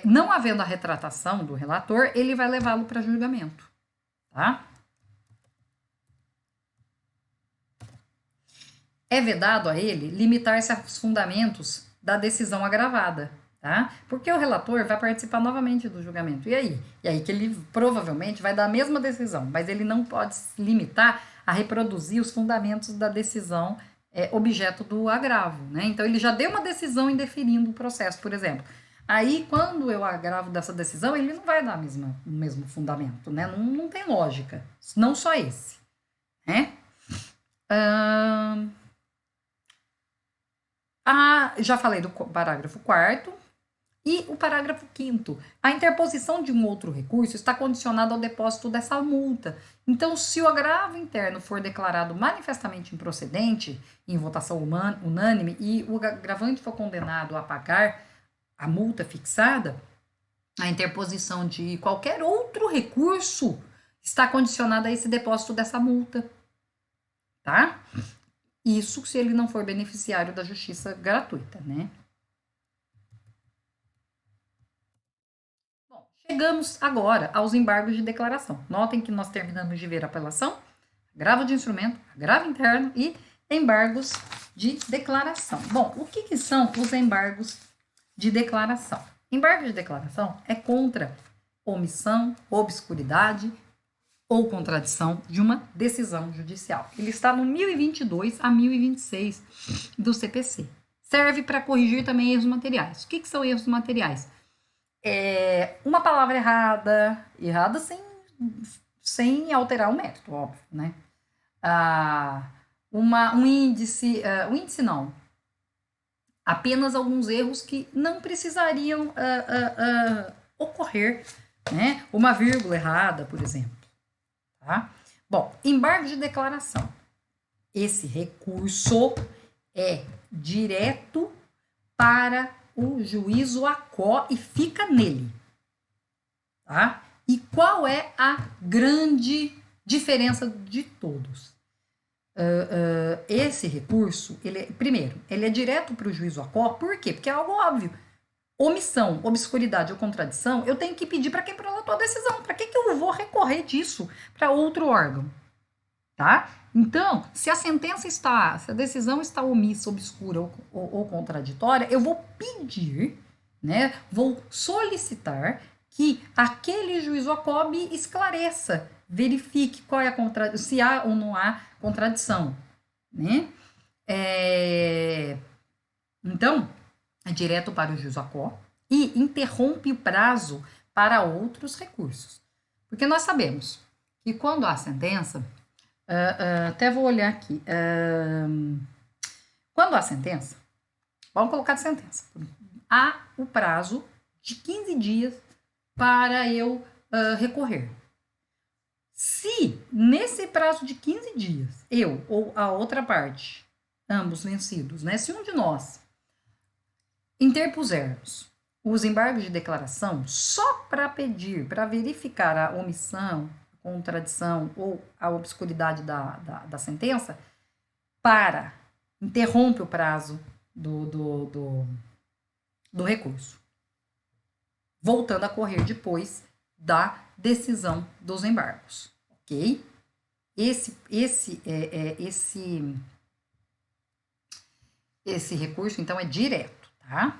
Não havendo a retratação do relator, ele vai levá-lo para julgamento. Tá? É vedado a ele limitar-se aos fundamentos da decisão agravada, tá? Porque o relator vai participar novamente do julgamento. E aí? E aí que ele provavelmente vai dar a mesma decisão, mas ele não pode se limitar a reproduzir os fundamentos da decisão objeto do agravo, né? Então, ele já deu uma decisão indeferindo o processo, por exemplo. Aí, quando eu agravo dessa decisão, ele não vai dar o mesmo fundamento, né? Não tem lógica. Não só esse, né? Já falei do parágrafo 4º. E o parágrafo 5º. A interposição de um outro recurso está condicionada ao depósito dessa multa. Então, se o agravo interno for declarado manifestamente improcedente, em votação unânime, e o agravante for condenado a pagar a multa fixada, a interposição de qualquer outro recurso está condicionada a esse depósito dessa multa. Tá? Isso se ele não for beneficiário da justiça gratuita, né? Bom, chegamos agora aos embargos de declaração. Notem que nós terminamos de ver apelação, agravo de instrumento, agravo interno e embargos de declaração. Bom, o que são os embargos de declaração? Embargo de declaração é contra omissão, obscuridade ou contradição de uma decisão judicial. Ele está no 1022 a 1026 do CPC. Serve para corrigir também erros materiais. O que são erros materiais? Uma palavra errada sem alterar o mérito, óbvio, né? Um índice não. Apenas alguns erros que não precisariam ocorrer, né? Uma vírgula errada, por exemplo. Tá? Bom, embargo de declaração. Esse recurso é direto para o juízo ACO e fica nele. Tá? E qual é a grande diferença de todos? Esse recurso, primeiro, ele é direto para o juízo ACO, por quê? Porque é algo óbvio. Omissão, obscuridade ou contradição, eu tenho que pedir para quem prolatou a decisão. Para que eu vou recorrer disso para outro órgão? Tá? Então, se a decisão está omissa, obscura ou contraditória, eu vou pedir, né? Vou solicitar que aquele juízo ACOB esclareça, verifique qual é a se há ou não há contradição, né? Então, é direto para o juízo ACO e interrompe o prazo para outros recursos. Porque nós sabemos que quando há sentença, até vou olhar aqui, quando há sentença, vamos colocar de sentença, há o prazo de 15 dias para eu recorrer. Se nesse prazo de 15 dias, eu ou a outra parte, ambos vencidos, né? Se um de nós interpusermos os embargos de declaração só para pedir, para verificar a omissão, contradição ou a obscuridade da sentença, interrompe o prazo do recurso, voltando a correr depois da decisão dos embargos, ok? Esse recurso, então, é direto, tá?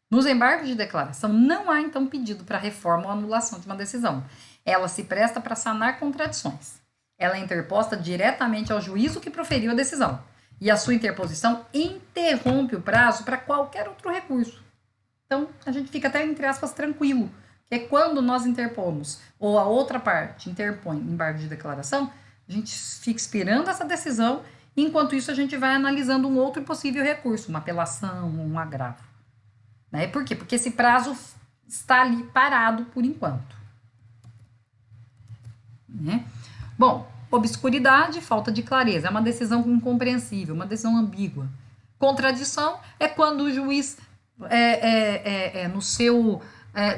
Nos embargos de declaração, não há, então, pedido para reforma ou anulação de uma decisão. Ela se presta para sanar contradições. Ela é interposta diretamente ao juízo que proferiu a decisão. E a sua interposição interrompe o prazo para qualquer outro recurso. Então, a gente fica até, entre aspas, tranquilo. Que é quando nós interpomos, ou a outra parte interpõe embargo de declaração, a gente fica esperando essa decisão, e enquanto isso a gente vai analisando um outro possível recurso, uma apelação, um agravo. Né? Por quê? Porque esse prazo está ali parado por enquanto. Né? Bom, obscuridade, falta de clareza, é uma decisão incompreensível, uma decisão ambígua. Contradição é quando o juiz, no seu,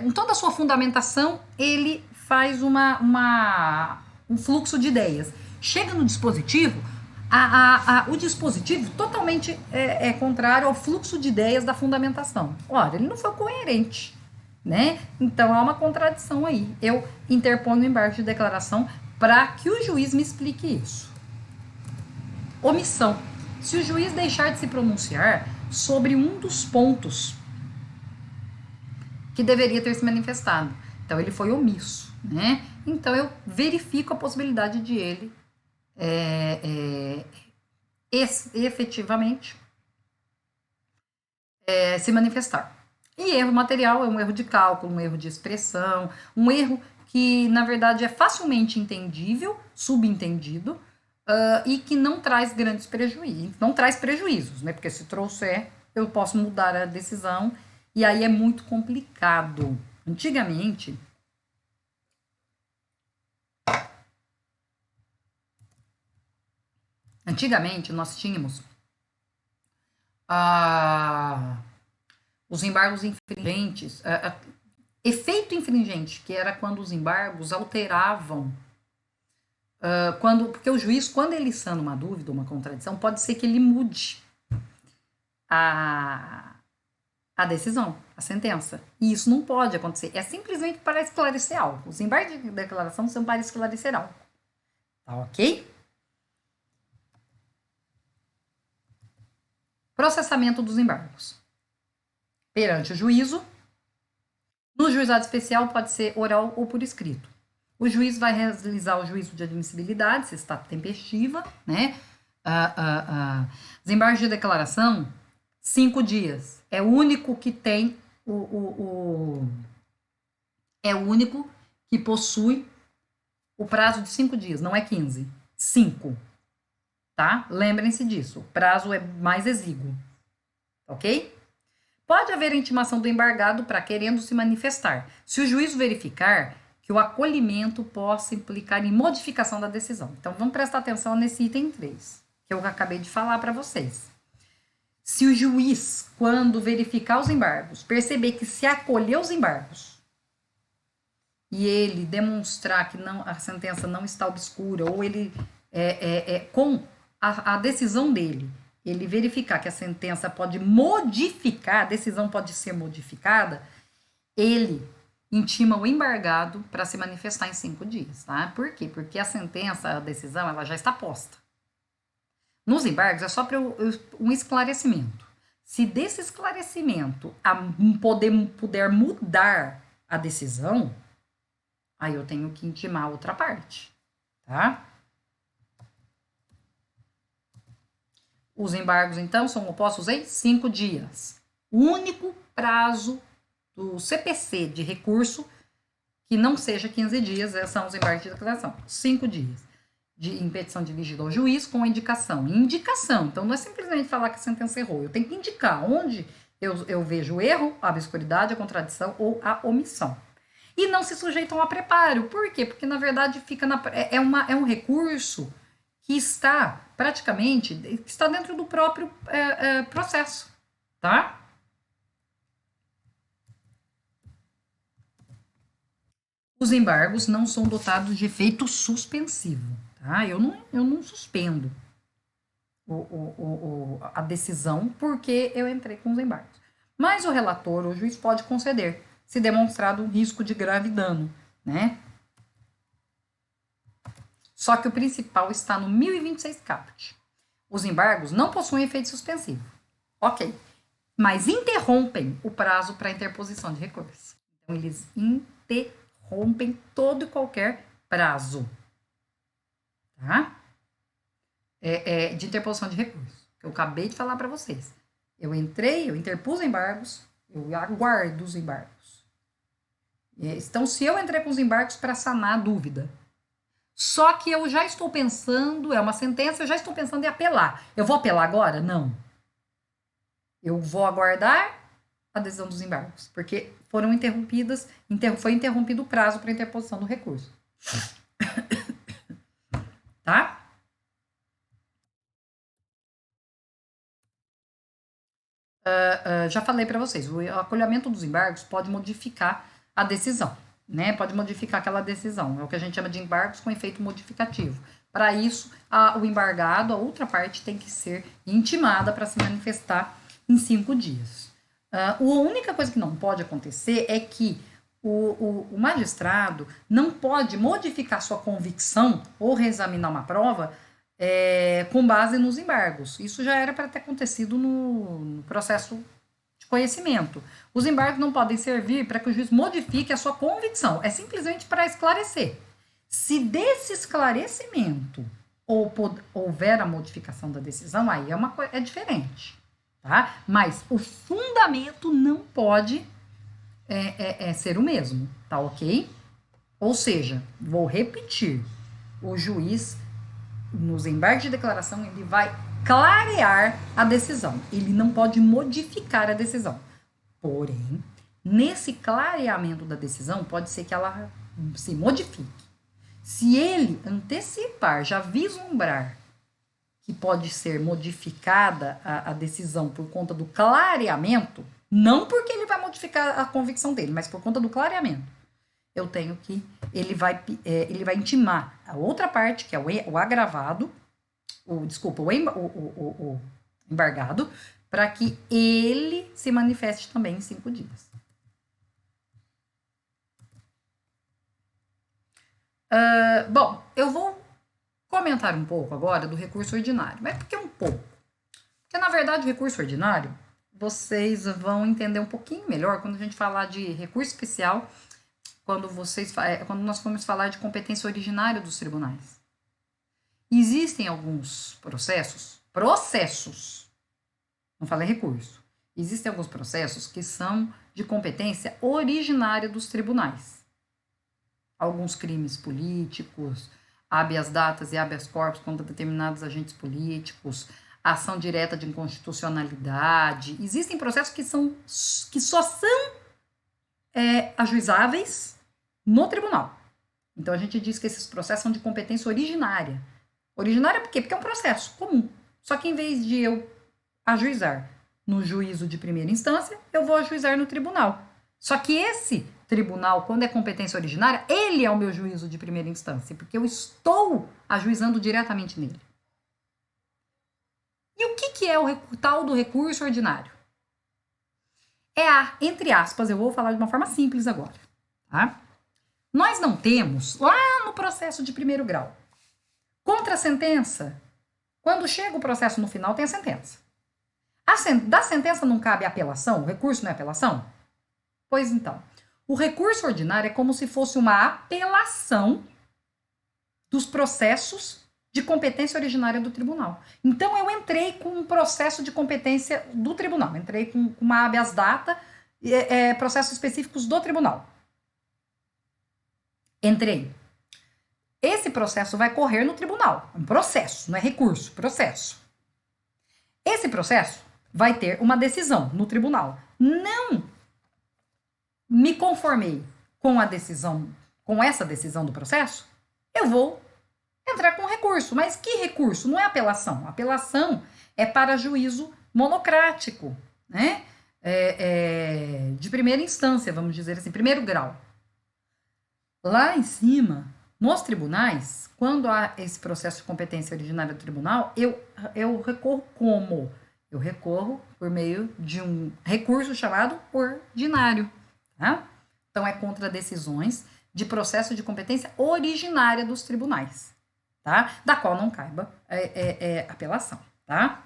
em toda a sua fundamentação, ele faz um fluxo de ideias. Chega no dispositivo, o dispositivo totalmente é contrário ao fluxo de ideias da fundamentação. Ora, ele não foi coerente, né? Então, há uma contradição aí. Eu interponho o embargo de declaração para que o juiz me explique isso. Omissão. Se o juiz deixar de se pronunciar sobre um dos pontos que deveria ter se manifestado. Então, ele foi omisso, né? Então, eu verifico a possibilidade de ele efetivamente se manifestar. E erro material é um erro de cálculo, um erro de expressão, um erro que, na verdade, é facilmente entendível, subentendido, e que não traz grandes prejuízos, não traz prejuízos, né? Porque se trouxer, eu posso mudar a decisão, e aí é muito complicado. Antigamente, nós tínhamos os embargos infringentes, efeito infringente, que era quando os embargos alteravam, porque o juiz, quando ele sana uma dúvida, uma contradição, pode ser que ele mude a decisão, a sentença. E isso não pode acontecer. É simplesmente para esclarecer algo. Os embargos de declaração são para esclarecer algo. Tá ok? Processamento dos embargos. Perante o juízo, no juizado especial pode ser oral ou por escrito. O juiz vai realizar o juízo de admissibilidade, se está tempestiva, né? Os embargos de declaração, 5 dias. É o único que tem é o único que possui o prazo de 5 dias, não é 15. 5. Tá? Lembrem-se disso. O prazo é mais exíguo. Ok? Pode haver intimação do embargado para querendo se manifestar, se o juiz verificar que o acolhimento possa implicar em modificação da decisão. Então, vamos prestar atenção nesse item 3, que eu acabei de falar para vocês. Se o juiz, quando verificar os embargos, perceber que se acolheu os embargos e ele demonstrar que a sentença não está obscura, ou ele, com a decisão dele, ele verificar que a sentença pode modificar, a decisão pode ser modificada, ele intima o embargado para se manifestar em 5 dias, tá? Por quê? Porque a sentença, a decisão, ela já está posta. Nos embargos é só para um esclarecimento. Se desse esclarecimento puder mudar a decisão, aí eu tenho que intimar a outra parte, tá? Os embargos, então, são opostos em 5 dias. O único prazo do CPC de recurso que não seja 15 dias são os embargos de declaração. 5 dias de impetição dirigida ao juiz com indicação. Indicação. Então, não é simplesmente falar que a sentença errou. Eu tenho que indicar onde eu vejo o erro, a obscuridade, a contradição ou a omissão. E não se sujeitam a preparo. Por quê? Porque, na verdade, é um recurso que está praticamente dentro do próprio processo, tá? Os embargos não são dotados de efeito suspensivo, tá? Eu não suspendo a decisão porque eu entrei com os embargos. Mas o relator, o juiz, pode conceder, se demonstrado um risco de grave dano, né? Só que o principal está no 1026 caput. Os embargos não possuem efeito suspensivo. Ok. Mas interrompem o prazo para interposição de recurso. Então, eles interrompem todo e qualquer prazo. Tá? De interposição de recurso. Que eu acabei de falar para vocês. Eu interpus embargos, eu aguardo os embargos. Então, se eu entrei com os embargos para sanar a dúvida, só que eu já estou pensando, é uma sentença, eu já estou pensando em apelar. Eu vou apelar agora? Não. Eu vou aguardar a decisão dos embargos, porque foram interrompidas, foi interrompido o prazo para interposição do recurso. Tá? Já falei para vocês, o acolhimento dos embargos pode modificar a decisão, né? Pode modificar aquela decisão. É o que a gente chama de embargos com efeito modificativo. Para isso, o embargado, a outra parte, tem que ser intimada para se manifestar em 5 dias. A única coisa que não pode acontecer é que o magistrado não pode modificar sua convicção ou reexaminar uma prova com base nos embargos. Isso já era para ter acontecido no processo de conhecimento. Os embargos não podem servir para que o juiz modifique a sua convicção. É simplesmente para esclarecer. Se desse esclarecimento houver a modificação da decisão, aí é diferente. Tá? Mas o fundamento não pode ser o mesmo, tá ok? Ou seja, vou repetir, o juiz, nos embargos de declaração, ele vai clarear a decisão, ele não pode modificar a decisão. Porém, nesse clareamento da decisão, pode ser que ela se modifique. Se ele antecipar, já vislumbrar que pode ser modificada a decisão por conta do clareamento, não porque ele vai modificar a convicção dele, mas por conta do clareamento, eu tenho que, ele vai intimar a outra parte, que é o agravado, o embargado, para que ele se manifeste também em 5 dias. Bom, eu vou comentar um pouco agora do recurso ordinário. Mas por que um pouco? Porque, na verdade, o recurso ordinário, vocês vão entender um pouquinho melhor quando a gente falar de recurso especial, quando nós formos falar de competência originária dos tribunais. Existem alguns processos, não falei recurso, existem alguns processos que são de competência originária dos tribunais. Alguns crimes políticos, habeas datas e habeas corpus contra determinados agentes políticos, ação direta de inconstitucionalidade. Existem processos que só são ajuizáveis no tribunal. Então, a gente diz que esses processos são de competência originária. Originária por quê? Porque é um processo comum. Só que em vez de eu ajuizar no juízo de primeira instância, eu vou ajuizar no tribunal. Só que esse tribunal, quando é competência originária, ele é o meu juízo de primeira instância, porque eu estou ajuizando diretamente nele. E o que é o tal do recurso ordinário? Entre aspas, eu vou falar de uma forma simples agora, tá? Nós não temos, lá no processo de primeiro grau, contra a sentença, quando chega o processo no final, tem a sentença. Da sentença não cabe apelação? O recurso não é apelação? Pois então, o recurso ordinário é como se fosse uma apelação dos processos de competência originária do tribunal. Então, eu entrei com um processo de competência do tribunal, entrei com uma habeas data, processos específicos do tribunal. Entrei. Esse processo vai correr no tribunal. Um processo, não é recurso, processo. Esse processo vai ter uma decisão no tribunal. Não me conformei com a decisão, com essa decisão do processo, eu vou entrar com recurso. Mas que recurso? Não é apelação. Apelação é para juízo monocrático, né? De primeira instância, vamos dizer assim, primeiro grau. Lá em cima, nos tribunais, quando há esse processo de competência originária do tribunal, eu recorro como? Eu recorro por meio de um recurso chamado ordinário, tá? Então, é contra decisões de processo de competência originária dos tribunais, tá? Da qual não caiba apelação, tá?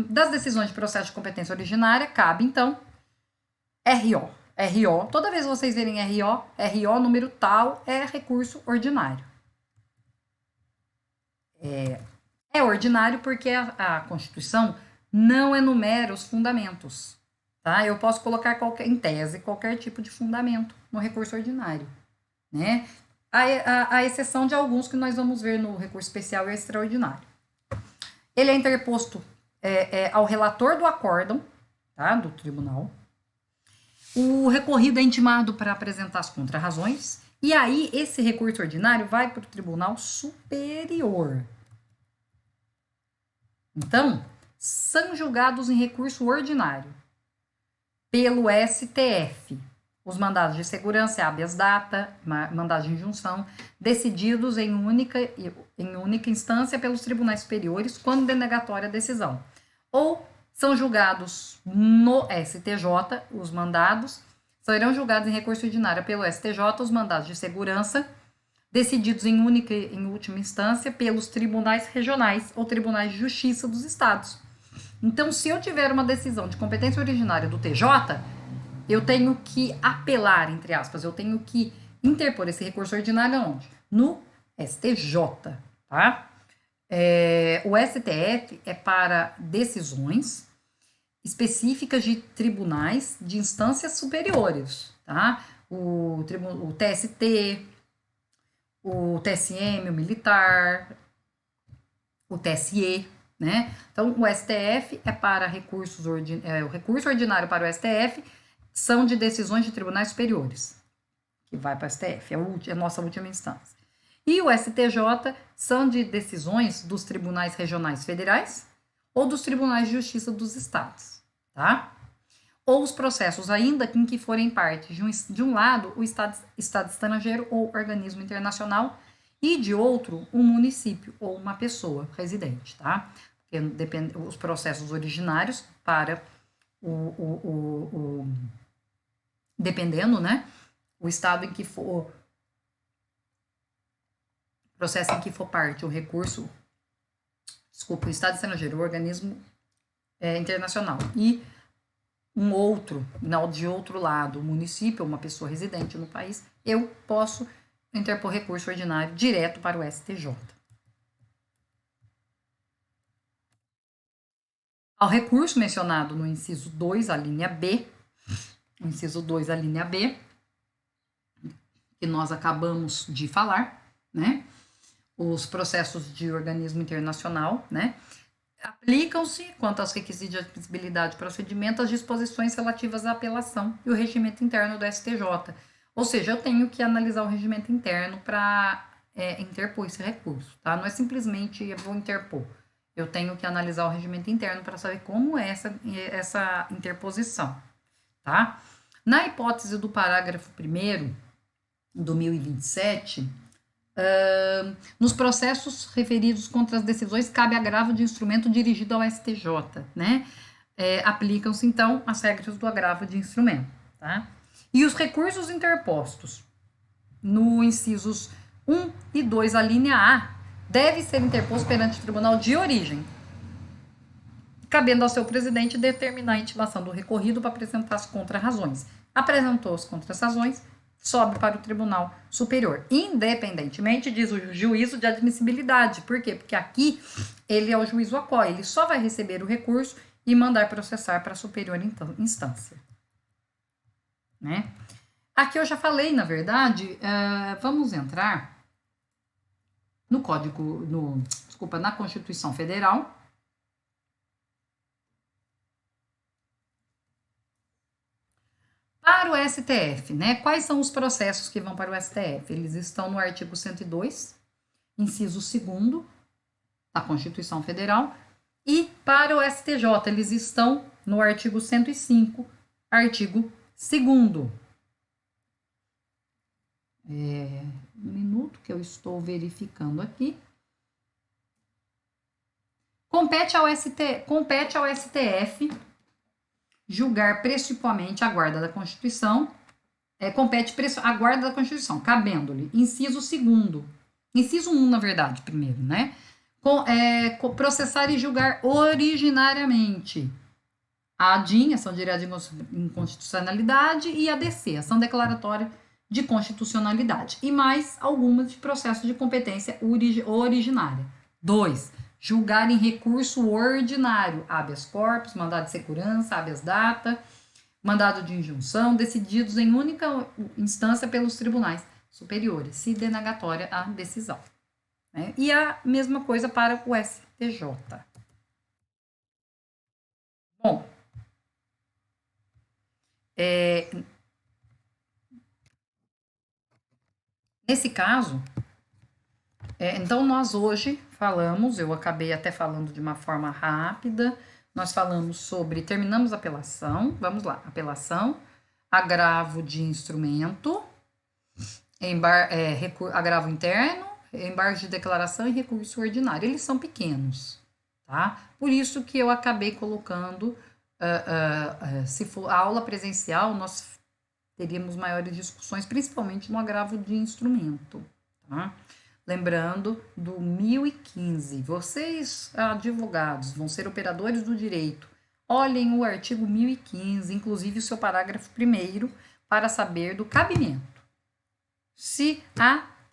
Das decisões de processo de competência originária, cabe, então, RO. RO, toda vez que vocês verem RO, número tal, é recurso ordinário. É ordinário porque a Constituição não enumera os fundamentos, tá? Eu posso colocar em tese qualquer tipo de fundamento no recurso ordinário, né? A exceção de alguns que nós vamos ver no recurso especial e extraordinário. Ele é interposto ao relator do acórdão, tá? Do tribunal. O recorrido é intimado para apresentar as contrarrazões, e aí esse recurso ordinário vai para o Tribunal Superior. Então, são julgados em recurso ordinário pelo STF os mandados de segurança, habeas data, mandados de injunção, decididos em única instância pelos tribunais superiores quando denegatória a decisão. Ou são julgados no STJ, os mandados, serão julgados em recurso ordinário pelo STJ, os mandados de segurança, decididos em última instância pelos tribunais regionais ou tribunais de justiça dos estados. Então, se eu tiver uma decisão de competência originária do TJ, eu tenho que apelar, entre aspas, eu tenho que interpor esse recurso ordinário onde? No STJ, tá? O STF é para decisões específicas de tribunais de instâncias superiores, tá? O TST, o TSM, o militar, o TSE, né? Então, o STF é para o recurso ordinário para o STF são de decisões de tribunais superiores, que vai para o STF, é a nossa última instância. E o STJ são de decisões dos tribunais regionais federais ou dos tribunais de justiça dos estados, tá? Ou os processos ainda em que forem parte de um lado o estado estrangeiro ou organismo internacional e de outro um município ou uma pessoa residente, tá? Porque depende os processos originários para dependendo, né? O estado em que for processo em que for parte o recurso, o estado estrangeiro, o organismo internacional e um outro, de outro lado, o município, uma pessoa residente no país, eu posso interpor recurso ordinário direto para o STJ. Ao recurso mencionado no inciso 2, a linha B, o inciso 2, a linha B, que nós acabamos de falar, né? Os processos de organismo internacional, né? Aplicam-se, quanto aos requisitos de admissibilidade de procedimento, as disposições relativas à apelação e o regimento interno do STJ. Ou seja, eu tenho que analisar o regimento interno para interpor esse recurso, tá? Não é simplesmente eu vou interpor. Eu tenho que analisar o regimento interno para saber como é essa interposição, tá? Na hipótese do parágrafo 1º do 1027, nos processos referidos contra as decisões, cabe agravo de instrumento dirigido ao STJ, né? Aplicam-se, então, as regras do agravo de instrumento, tá? E os recursos interpostos no incisos 1 e 2, a linha A, deve ser interposto perante o tribunal de origem. cabendo ao seu presidente determinar a intimação do recorrido para apresentar as contrarrazões. Apresentou as contrarrazões, sobe para o Tribunal Superior, independentemente, diz o juízo de admissibilidade. Por quê? Porque aqui ele é o juízo ACOI, ele só vai receber o recurso e mandar processar para a superior instância. Né? Aqui eu já falei, na verdade, vamos entrar no Código, na Constituição Federal. Para o STF, né? Quais são os processos que vão para o STF? Eles estão no artigo 102, inciso 2º da Constituição Federal, e para o STJ, eles estão no artigo 105, artigo 2º. Um minuto que eu estou verificando aqui. Compete ao STF julgar principalmente a guarda da Constituição, compete a guarda da Constituição, cabendo-lhe, inciso 2º, inciso 1, na verdade, primeiro, né? Processar e julgar originariamente a ADIM, ação direta de inconstitucionalidade, e a DC, ação declaratória de constitucionalidade, e mais algumas de processo de competência originária. 2. Julgar em recurso ordinário, habeas corpus, mandado de segurança, habeas data, mandado de injunção, decididos em única instância pelos tribunais superiores, se denegatória a decisão. Né? E a mesma coisa para o STJ. Bom, nesse caso, então nós hoje falamos, eu acabei até falando de uma forma rápida, nós falamos sobre, terminamos a apelação, vamos lá, apelação, agravo de instrumento, agravo interno, embargo de declaração e recurso ordinário, eles são pequenos, tá? Por isso que eu acabei colocando, se for a aula presencial, nós teríamos maiores discussões, principalmente no agravo de instrumento, tá? Lembrando do 1015, vocês, advogados, vão ser operadores do direito, olhem o artigo 1015, inclusive o seu parágrafo 1º, para saber do cabimento. Se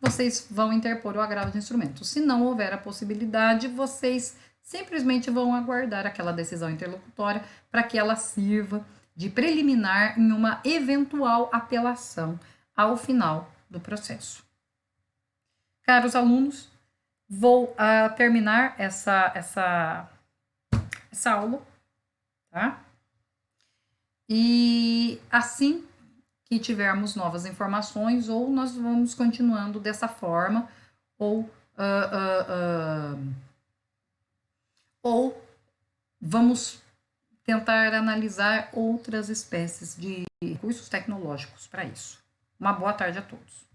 vocês vão interpor o agravo de instrumento. Se não houver a possibilidade, vocês simplesmente vão aguardar aquela decisão interlocutória para que ela sirva de preliminar em uma eventual apelação ao final do processo. Caros alunos, vou terminar essa aula, tá? E assim que tivermos novas informações, ou nós vamos continuando dessa forma, ou vamos tentar analisar outras espécies de recursos tecnológicos para isso. Uma boa tarde a todos.